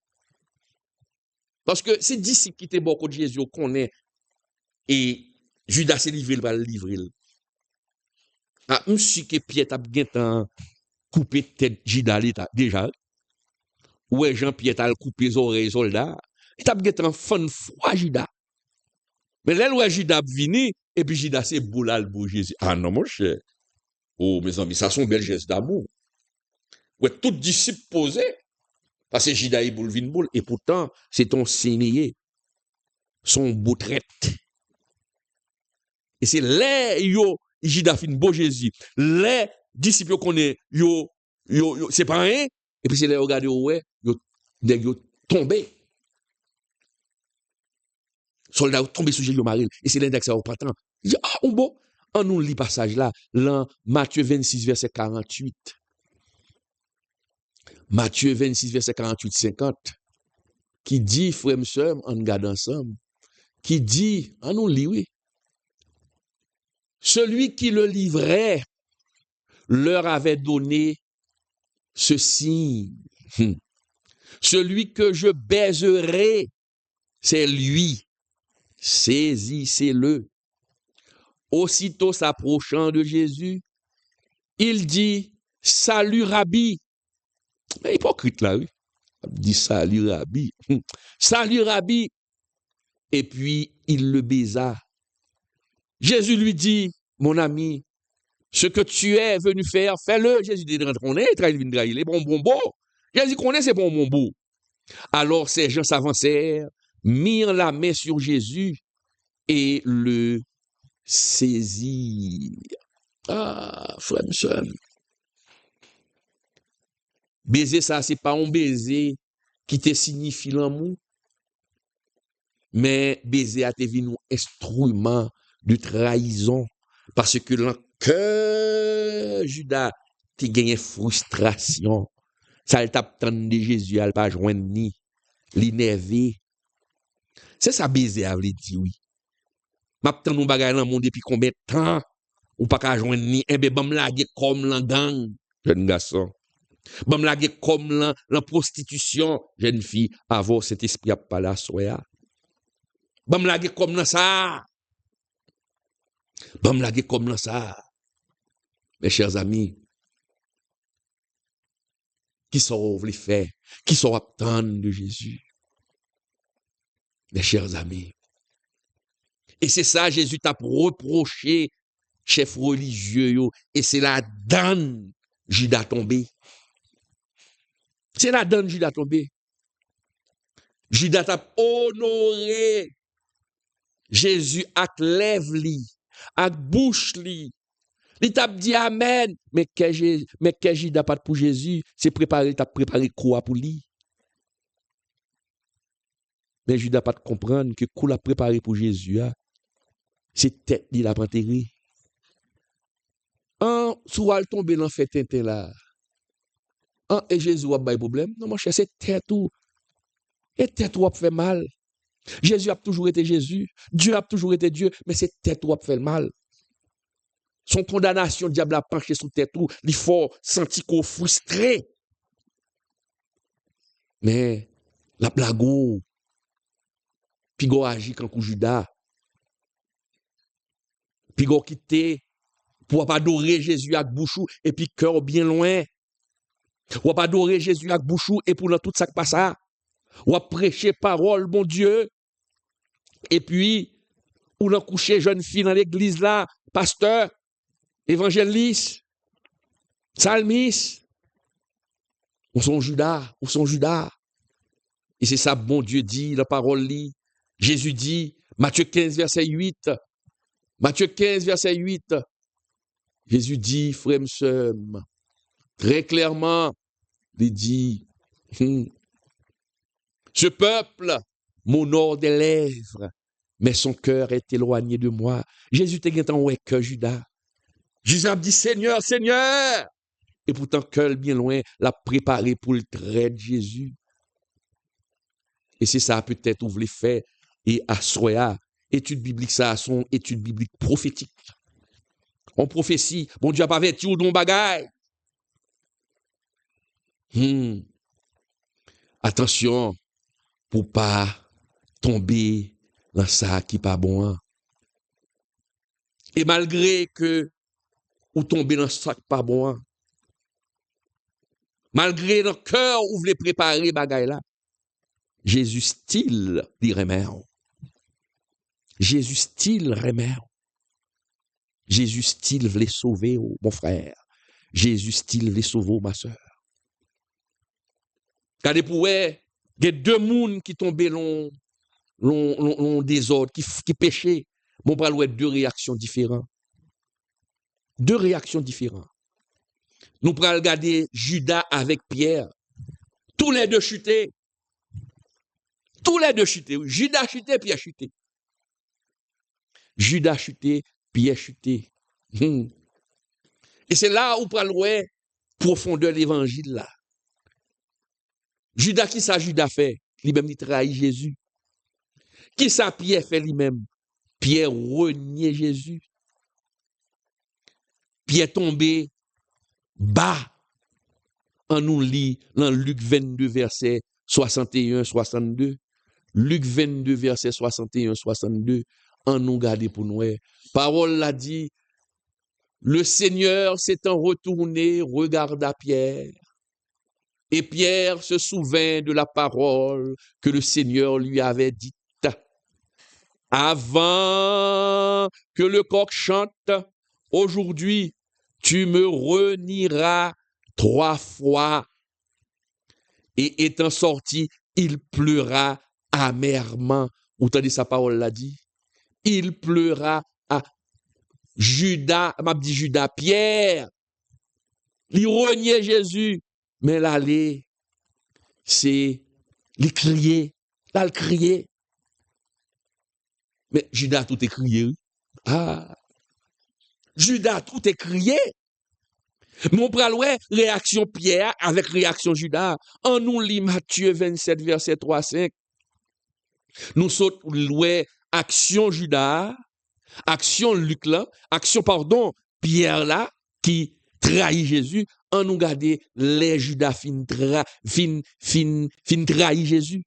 Parce que ces disciples qui étaient beaucoup de Jésus, on connaît, et Judas s'est livré, il va le livrer. Ah, monsieur que Pierre a bien coupé tête Judas déjà. Ouais, Jean-Pierre a coupé les oreilles soldats. Il a bien fan froid Judas. Mais là, où Judas venu, et puis Judas c'est boulal pour Jésus. Ah non, mon cher. Oh, mes amis, ça sont belles gestes d'amour. Ouais, tout disciple posé. Parce que Judas est boule vin boule. Et pourtant, c'est ton signé. Son beau traite. Et c'est là, Judas fin beau Jésus. Les disciples qu'on est, c'est pas rien. Et puis c'est là, regardez, ouais, yo tombé. Soldat tombé sous Jésus Marie. Et c'est l'index au printemps. Il dit, ah, bon, on nous lit passage là, dans Matthieu 26, verset 48. Matthieu 26, verset 48-50, qui dit, frère, sœur, on garde ensemble, qui dit, on nous lit, oui, celui qui le livrait leur avait donné ce signe. Celui que je baiserai, c'est lui. Saisissez-le. Aussitôt s'approchant de Jésus, il dit, salut Rabbi. Mais hypocrite là, oui. Il dit salut Rabbi. Salut Rabbi. Et puis il le baisa. Jésus lui dit, mon ami, ce que tu es venu faire, fais-le. Jésus dit, on est, il est bon. Jésus connaît c'est bon. Alors ces gens s'avancèrent, mirent la main sur Jésus et le saisirent. Ah, frère, monsieur. Baiser ça, c'est pas un baiser qui te signifie l'amour, mais baiser a été un instrument de trahison parce que le cœur Judas te gagné frustration. Ça le tape de Jésus, elle pas joindre ni l'énervé. C'est ça baiser a veut dire oui. M'attend nous bagaille dans le monde depuis combien de temps ou pas ka joindre ni ben bam laguer comme la gang jeune garçon. Bam laguer comme la prostitution jeune fille avoir cet esprit a pas la soya. Bam laguer comme dans ça. Bam laguer comme dans ça. Mes chers amis, qui sont les faits, qui sont attendre de Jésus. Mes chers amis. Et c'est ça, Jésus t'a reproché, chef religieux, et c'est la donne Judas tombé. C'est la donne Judas tombé. Judas t'a honoré Jésus avec lèvres li, avec bouche li. Il t'a dit amen, mais que Judas pas pour Jésus, c'est préparé, t'a préparé quoi pour lui. Mais Judas pas comprendre que quoi l'a préparé pour Jésus, c'est tête il a enterré. Soit elle tombe dans fait tintin là. Et Jésus a pas problème. Non mon cher, c'est tête tout. Et tête ou fait mal. Jésus a toujours été Jésus, Dieu a toujours été Dieu, mais c'est tête ou fait mal. Son condamnation, diable a penché sous tête ou, il faut sentir qu'on frustré. Mais la blague, puis go agit quand Judas. puis go quitter pour pas adorer Jésus avec bouchou et puis cœur bien loin. Ou pas adorer Jésus avec bouchou et pour dans tout ça qui passe ça. Ou prêcher parole bon Dieu. Et puis ou l'en coucher jeune fille dans l'église là, pasteur, évangéliste, psalmiste. Ou son Judas. Et c'est ça, bon Dieu dit, la parole lit. Jésus dit, Matthieu 15, verset 8. Matthieu 15, verset 8. Jésus dit, frère, très clairement, il dit, ce peuple m'honore des lèvres, mais son cœur est éloigné de moi. Jésus te dit, ouais, que Judas. Jésus a dit, Seigneur, Seigneur. Et pourtant, cœur bien loin, l'a préparé pour le trait de Jésus. Et c'est ça peut-être où vous voulez faire. Et à Soya, étude biblique, ça son étude biblique prophétique. On prophétie, bon Dieu a pas vêtu ou don bagaille. Attention, pour pas tomber dans ça qui pas bon. Et malgré que ou tomber dans ça qui pas bon, malgré le cœur où vous voulez préparer bagaille là, Jésus style dit remer. Jésus style remer. Jésus style voulait sauver mon frère. Jésus style voulait sauver ma soeur. Regardez pour il y a deux mondes qui tombaient long désordre, qui péchaient. Mon bras ouais deux réactions différentes. Deux réactions différentes. Nous prenons regarder Judas avec Pierre. Tous les deux chutés. Tous les deux chutés. Judas chuté, Pierre chuté. Judas chuté, Pierre chuté. Et c'est là où prenons ouais profondeur de l'évangile là. Judas, qui ça Judas fait? Lui-même, il trahit Jésus. Qui ça Pierre fait lui-même? Pierre renié Jésus. Pierre tombé bas. On nous lit dans Luc 22, verset 61-62. Luc 22, verset 61-62. On nous garde pour nous. Parole l'a dit. Le Seigneur s'étant retourné, regarda Pierre. Et Pierre se souvint de la parole que le Seigneur lui avait dite. Avant que le coq chante, aujourd'hui, tu me renieras 3 fois. Et étant sorti, il pleura amèrement. Vous entendez sa parole l'a dit? Il pleura à Judas, m'a dit Judas, Pierre. Il reniait Jésus. Mais l'aller, c'est les crier. Là, le crier. Mais Judas, tout est crié. Ah. Judas, tout est crié. Mon praloué, réaction Pierre avec réaction Judas. En nous lit Matthieu 27, verset 3-5. Nous sautons louer action Judas, action Luc là, action, pardon, Pierre là, qui trahit Jésus. En nous garder les Judas fin trahit Jésus.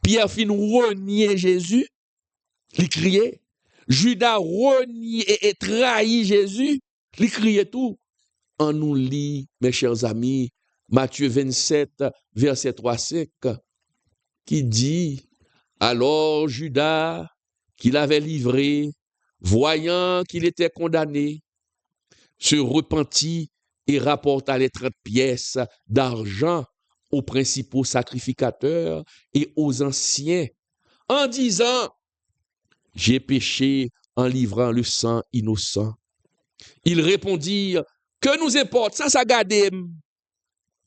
Pierre fin renier Jésus, il criait. Judas renie et trahit Jésus, il criait tout. En nous lit, mes chers amis, Matthieu 27, verset 3-5, qui dit, alors Judas, qu'il avait livré, voyant qu'il était condamné, se repentit et rapporta les 30 pièces d'argent aux principaux sacrificateurs et aux anciens, en disant, j'ai péché en livrant le sang innocent. Ils répondirent, que nous importe, ça gardé,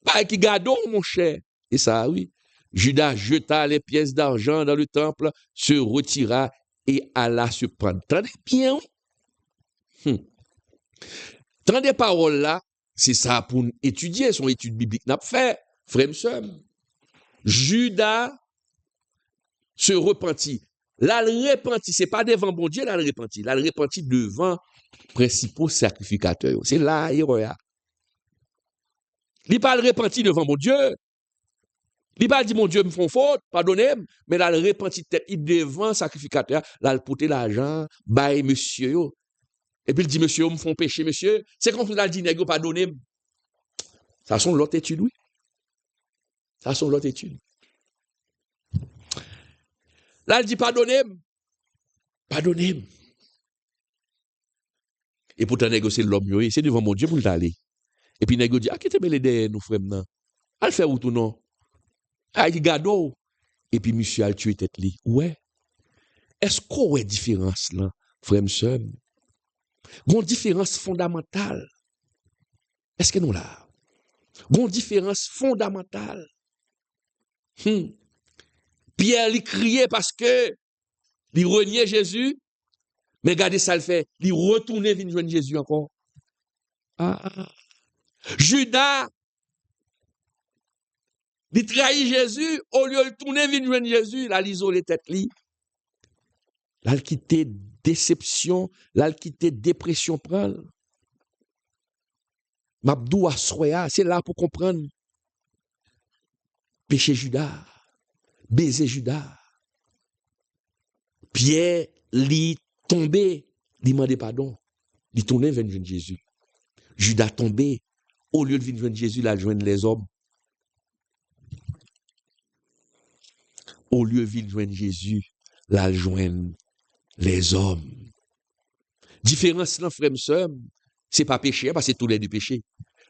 pas qui garde mon cher. Et ça, oui. Judas jeta les pièces d'argent dans le temple, se retira et alla se prendre. Tendez bien, oui. Tendez paroles là, c'est ça pour étudier, son étude biblique n'a pas fait, frère et Judas se repentit. Là, le repentit, c'est pas devant bon Dieu, là, le repentit. Là, le repentit devant principaux sacrificateurs. C'est là, il n'y a pas le repentit devant mon Dieu. Il pas dit, mon Dieu, me font faute, pardonnez-moi, mais là, il repentit tête, il devant sacrificateur, là, il portait l'argent, bail monsieur, yo. Et puis il dit, monsieur, me font péché, monsieur. C'est comme ça, il dit, nègre, pardonnez-moi. Ça sont l'autre étude, oui. Ça sont l'autre étude. Là, il dit, pardonnez-moi. Pardonnez-moi. Et pourtant, nègre, c'est l'homme, c'est devant mon Dieu pour l'aller. Et puis, nègre dit, ah, qui te mêlé derrière nous, frère, non? Elle fait où tout non? Ah, il garde. Et puis, monsieur a tué tête li. Ouais. Est-ce qu'on a une différence là, frère, monsieur? Une différence fondamentale. Est-ce que nous là? Une différence fondamentale. Pierre, il criait parce que il reniait Jésus. Mais regardez ça le fait. Il retournait venir joindre Jésus encore. Judas, il trahit Jésus, au lieu de tourner venir joindre Jésus, là, il isole tête li. Là, il quitté déception, là, il quitté dépression prendre. Mabdou Asroya, c'est là pour comprendre. Péché Judas, baiser Judas. Pierre, li tombé, il demandait pardon. Il tournait vers Jésus. Judas tombé, au lieu de venir joindre Jésus, il a joindre les hommes. Au lieu de venir joindre Jésus, il a joindre les hommes. Différence là, frère, sœur, c'est pas péché, parce que c'est tous les deux péchés.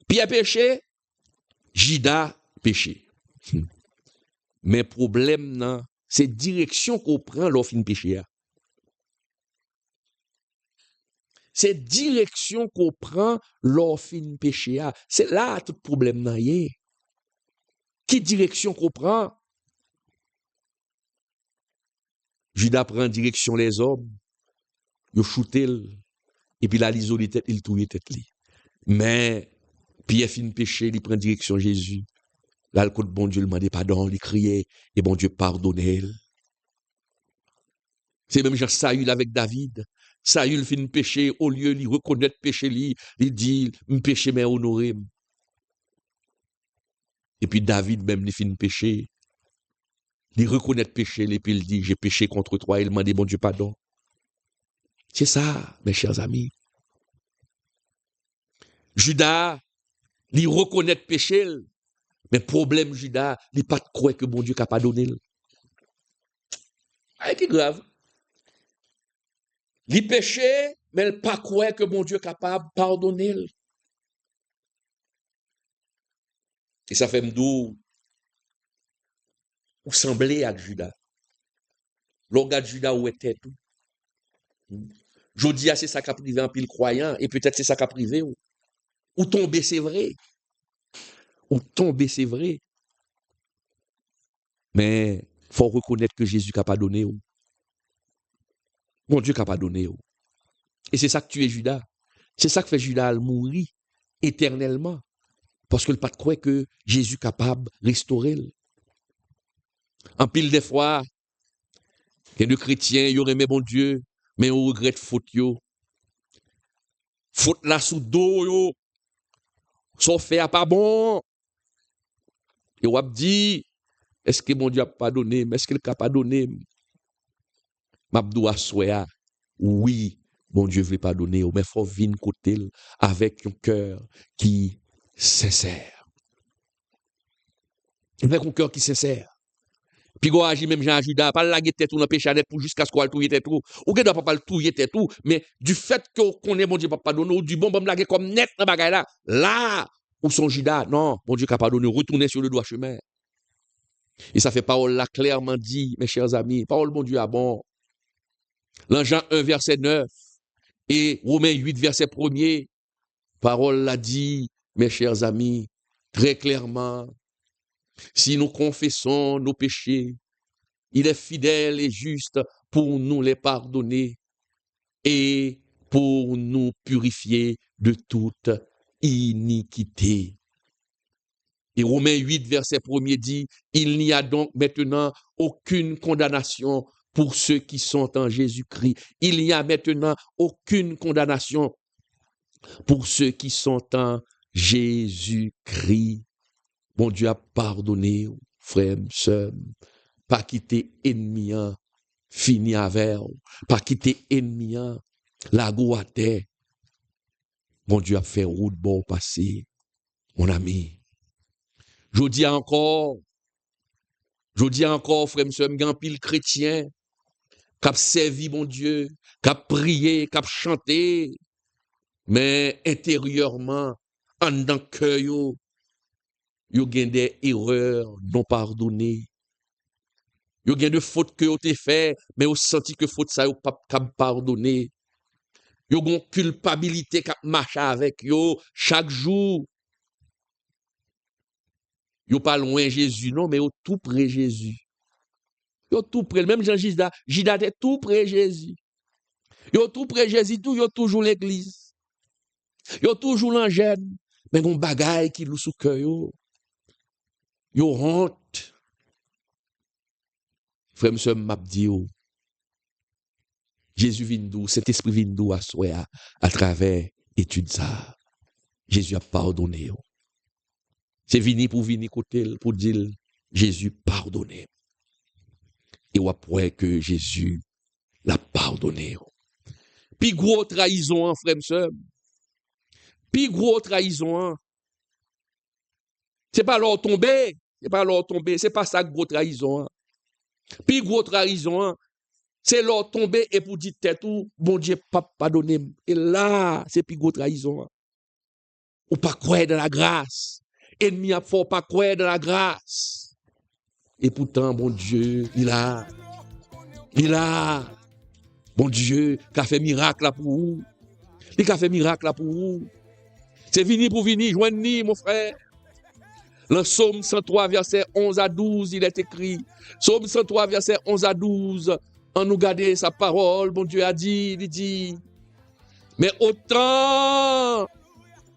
Pierre péché, Judas péché. Mais problème, non, c'est direction qu'on prend lorsqu'on péché. C'est direction qu'on prend lorsqu'on péché. C'est là tout problème nan yé. Qui direction qu'on prend? Judas prend direction les hommes, il choute, et puis là, il isole tête, il touille tête. Mais Pierre fin péché, il prend direction Jésus. Là, le côté bon Dieu lui demandait pardon, il criait, et bon Dieu pardonnait. C'est même genre Saül avec David. Saül fin péché, au lieu de reconnaître péché, il dit, me péché, mais honoré. Et puis David même, il fin péché. Il reconnaît péché, et puis il dit, j'ai péché contre toi, il m'a dit, bon Dieu, pardon. C'est ça, mes chers amis. Judas, il reconnaît péché, mais problème Judas, il pas croire que bon Dieu n'a pas donné. Ah, c'est grave. Il péché, mais il pas croire que bon Dieu est capable de pardonner. Et ça fait m'dou ou sembler à Judas. L'organe de Judas où était tout. Jodi c'est ça qui a privé en pile croyant, et peut-être c'est ça qui a privé ou tomber, c'est vrai. Ou tomber, c'est vrai. Mais il faut reconnaître que Jésus n'a pas donné. Mon Dieu n'a pas donné. Et c'est ça que tue Judas. C'est ça que fait Judas mourir éternellement. Parce que le pas croit que Jésus est capable de restaurer. En pile des fois, il y a des chrétiens, ils aiment bon Dieu, mais on regrette faute yo. Faute là sous dos yo. Son fait a pas bon. Et on dit, est-ce que mon Dieu a pardonné? Mais est-ce qu'il n'a pas donné? Mabdou Assoya, oui, mon Dieu veut pardonner, mais il faut venir côté avec un cœur qui sincère. Avec un cœur qui sincère. Puis go agit même Jean Judas, pas la tête ou dans péché net pour jusqu'à ce qu'on touille tête ou que doit pas le touiller tête ou, mais du fait qu'on connaît mon Dieu pas pardonner ou du bon la comme net dans bagaille là où son Judas, non, mon Dieu n'a pas pardonné, retourner sur le droit chemin. Et ça fait parole là clairement dit, mes chers amis, parole mon Dieu à bon. Dans Jean 1 verset 9 et Romains 8 verset 1er, parole l'a dit, mes chers amis, très clairement. Si nous confessons nos péchés, il est fidèle et juste pour nous les pardonner et pour nous purifier de toute iniquité. Et Romains 8, verset 1er dit, il n'y a donc maintenant aucune condamnation pour ceux qui sont en Jésus-Christ. Il n'y a maintenant aucune condamnation pour ceux qui sont en Jésus-Christ. Bon Dieu a pardonné. frère, sœur, pas quitter ennemi, fini avec, pas quitter ennemi, la go à terre. Mon Dieu a fait route bon passé, mon ami. Je dis encore, frère, sœur, m'gan pile chrétien, cap servi, mon Dieu, cap prié, cap chanté, mais intérieurement, en dans cœur, yo gen des erreurs non pardonnées. Yo gen de fautes que yo te fait, mais yo senti que faute ça yo pas pardonner. Yo gon culpabilité k'ap marche avec yo chaque jour. Yo pas loin Jésus non, mais yo tout près Jésus. Yo tout près, même Jean Gida était tout près Jésus. Yo tout près Jésus, tout yo toujours l'église. Yo toujours l'angèle, mais gon bagay qui lou sou cœur yo. Yo honte. Frère m'seur m'a dit yo. Jésus vient d'où, cet esprit vient d'où à travers étude ça. Jésus a pardonné. C'est vini pour venir côté pour dire Jésus pardonné. Et on après que Jésus l'a pardonné. Puis gros trahison, frère m'seur. Puis gros trahison. C'est pas leur tomber, c'est pas ça gros trahison. Puis gros trahison. C'est leur tomber et pour dire tête ou bon Dieu pas pardonner. Et là, c'est plus gros trahison. Ou pas croire dans la grâce. Ennemi a fort pas croire dans la grâce. Et pourtant, bon Dieu, il a. Bon Dieu, qui a fait miracle là pour vous. Il a fait miracle là pour vous. C'est vini pour venir, joignez mon frère. Le psaume 103, verset 11 à 12, il est écrit. Psaume 103, verset 11 à 12. En nous garder sa parole, mon Dieu a dit, il dit, mais autant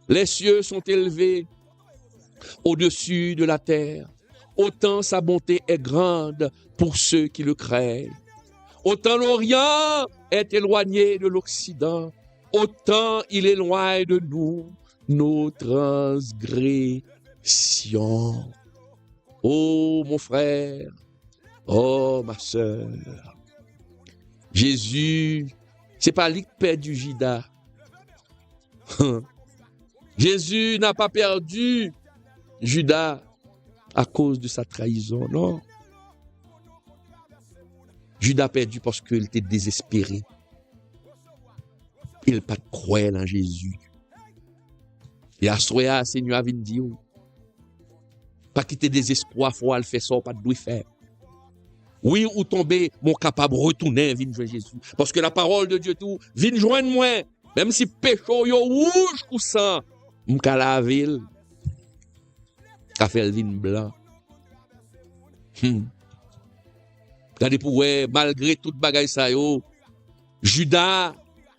les cieux sont élevés au-dessus de la terre, autant sa bonté est grande pour ceux qui le craignent. Autant l'Orient est éloigné de l'Occident, autant il éloigne de nous nos transgressions. Oh mon frère, oh ma sœur, Jésus, c'est pas lui qui perdu Judas. Jésus n'a pas perdu Judas à cause de sa trahison, non. Judas a perdu parce qu'il était désespéré. Il n'a pas de croire en Jésus. Et à ce moment-là, le Seigneur vient dire, pas quitter désespoir, faut le faire ça, pas de faire. Oui, ou tomber, mon capable retourner, vin joindre Jésus. Parce que la parole de Dieu tout, vin joindre moi. Même si pécho yo rouge ou sang, m'ka la ville, ka fait le vin blanc. Regardez pour malgré toute bagaille ça yo, Judas,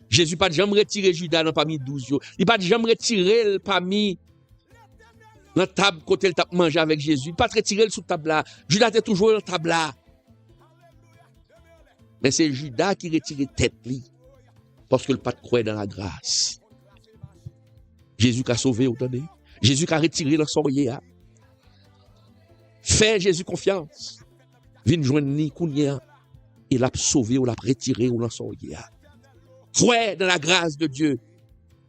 Jésus pas jamais retiré Judas dans parmi 12 yo. Il pas jamais retiré parmi dans table côté le tap manger avec Jésus. Il pas retiré le sous table là. Judas était toujours dans table là. Mais c'est Judas qui retire tête li parce que le pas de croire dans la grâce. Jésus qui a sauvé, vous entendez? Jésus qui a retiré le sorcier. Fais Jésus confiance. Vin joindre ni kounya. Il a sauvé ou l'a retiré ou l'a sorcier. Croire dans la grâce de Dieu.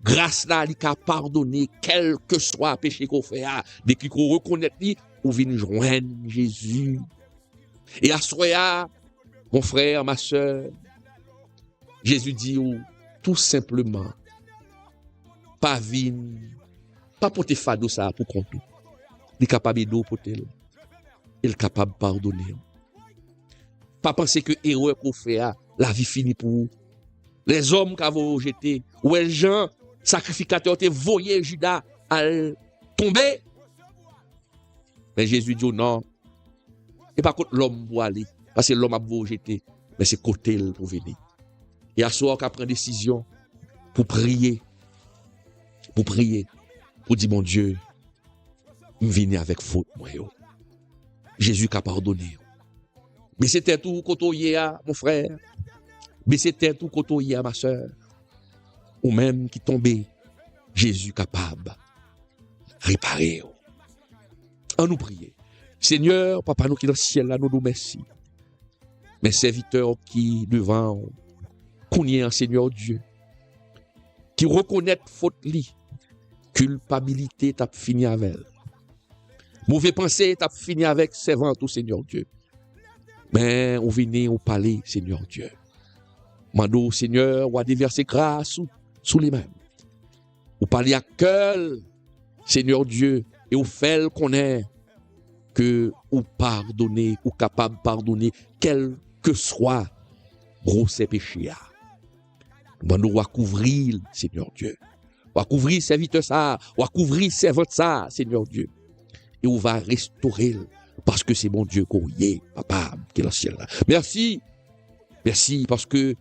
Grâce là, il a pardonné quel que soit péché qu'on fait. Dès qu'on reconnaît lui, ou vin joindre Jésus. Et à soya, mon frère, ma soeur, Jésus dit tout simplement, pas vin, pas porter fado ça pour compter. Il est capable d'eau pour tel. Il est capable de pardonner. Pas penser que erreur qu'on fait, la vie finit pour vous. Les hommes qui ont jeté, ou les gens sacrificateurs ont voyé Judas à tomber. Mais Jésus dit non. Et par contre, l'homme pour aller. Parce que l'homme a beau jeter, mais c'est côté pour venir. Et à ce soir, qu'on prend décision pour prier, pour dire mon Dieu, je viens avec faute, moi. Jésus qui a pardonné. Mais c'était tout côté mon frère. Mais c'était tout côté ma soeur. Ou même qui tombait, Jésus capable de réparer. En nous prier. Seigneur, papa nous qui dans le ciel là, nous nous merci. Mes serviteurs qui devant, qu'on Seigneur Dieu, qui reconnaissent faute li, culpabilité t'a fini avec elle. Mauvais pensée t'a fini avec servant au Seigneur Dieu. Mais on vient on parler Seigneur Dieu. Mando Seigneur, ou à déverser grâce sous les mêmes. Ou parler à cœur, Seigneur Dieu, et ou fait qu'on est que ou pardonner, ou capable de pardonner, quel que soit gros ses péchés. Mando ou à couvrir, Seigneur Dieu. Ou à couvrir serviteur ça, ou à couvrir servant ça, Seigneur Dieu. Et on va restaurer, parce que c'est mon Dieu qu'on y est, papa, qui est dans le ciel là. Merci. Merci, parce que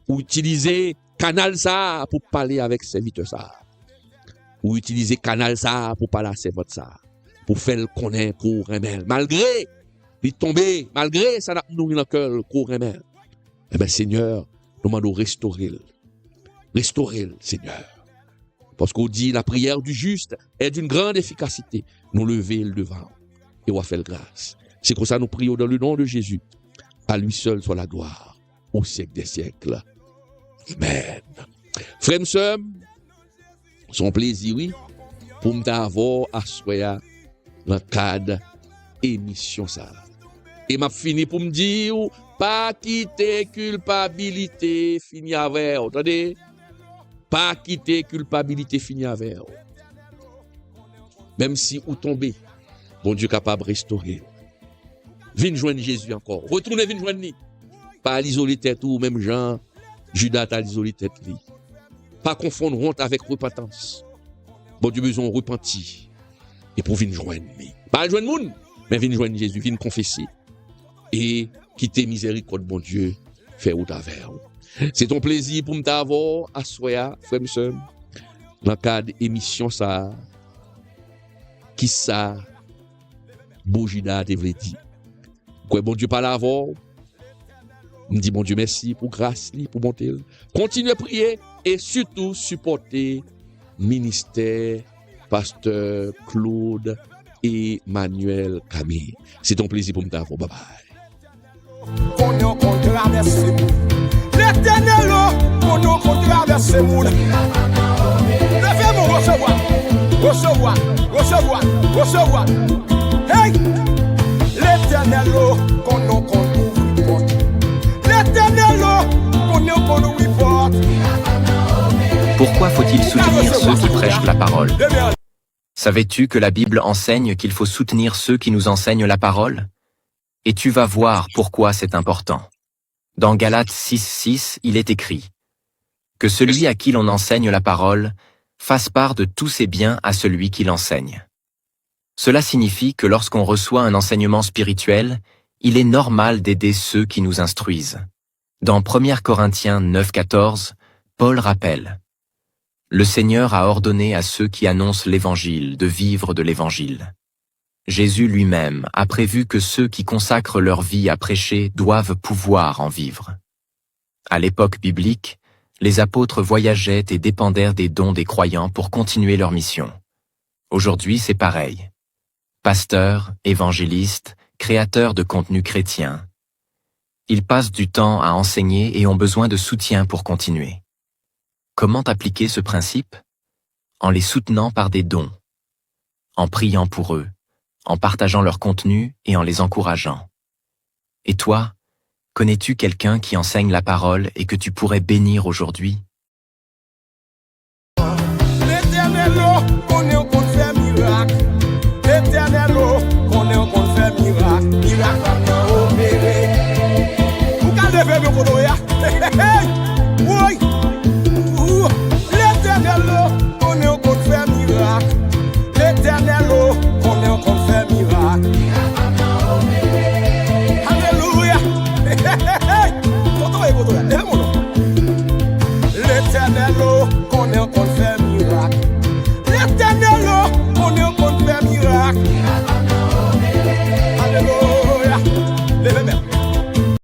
ou utiliser canal ça pour parler avec serviteur ça. Ou utiliser canal ça pour parler à servant ça. Pour faire le connaître pour remettre. Malgré, il tomber, malgré ça n'a pas nourri dans le cœur pour remettre. Eh bien, Seigneur, nous demandons restaurer. Restaurer, Seigneur. Parce qu'on dit la prière du juste est d'une grande efficacité. Nous lever le devant et on va faire grâce. C'est comme ça nous prions dans le nom de Jésus. À lui seul soit la gloire au siècle des siècles. Amen. Frères et sœurs, son plaisir, oui, pour m'avoir à soya dans le cadre émission ça. Et m'a fini pour me dire, pas quitter culpabilité, fini avec, attendez, pas quitter culpabilité, fini avec. Même si vous tombez, bon Dieu capable de restaurer. Viens joindre Jésus encore. Retournez, viens joindre lui. Pas l'isoler tête ou même Jean, Judas a l'isolé tête lui. Pas confondre honte avec repentance. Bon Dieu besoin de repentir. Et pour venir joindre lui. Pas joindre moun, mais venir joindre Jésus, venir confesser. Et quitter miséricorde, bon Dieu, faire route avec. C'est ton plaisir pour m'avoir à soya, frère et sœur, dans le cadre d'émission ça, qui ça, Bojida te vle dit. Quoi, bon Dieu, par l'avant, me dit bon Dieu, merci pour grâce, pour bonté. Continuez à prier et surtout supporter ministère, pasteur Claude et Manuel Camille. C'est ton plaisir pour m'avoir. Bye bye. L'éternel, on traverse le monde. Levez-moi, recevoir. Hey! L'éternel, qu'on porte. L'éternel, qu'on ouvre porte. Pourquoi faut-il soutenir ceux qui prêchent la parole? Savais-tu que la Bible enseigne qu'il faut soutenir ceux qui nous enseignent la parole? Et tu vas voir pourquoi c'est important. Dans Galates 6:6, il est écrit « Que celui à qui l'on enseigne la parole fasse part de tous ses biens à celui qui l'enseigne. » Cela signifie que lorsqu'on reçoit un enseignement spirituel, il est normal d'aider ceux qui nous instruisent. Dans 1 Corinthiens 9:14, Paul rappelle « Le Seigneur a ordonné à ceux qui annoncent l'Évangile de vivre de l'Évangile. » Jésus lui-même a prévu que ceux qui consacrent leur vie à prêcher doivent pouvoir en vivre. À l'époque biblique, les apôtres voyageaient et dépendèrent des dons des croyants pour continuer leur mission. Aujourd'hui, c'est pareil. Pasteurs, évangélistes, créateurs de contenu chrétien. Ils passent du temps à enseigner et ont besoin de soutien pour continuer. Comment appliquer ce principe? En les soutenant par des dons, en priant pour eux, en partageant leur contenu et en les encourageant. Et toi, connais-tu quelqu'un qui enseigne la parole et que tu pourrais bénir aujourd'hui? L'éternel, qu'on fait miracle. L'éternel, qu'on fait miracle. Miracle va opérer. Vous allez lever le coloya. Oui.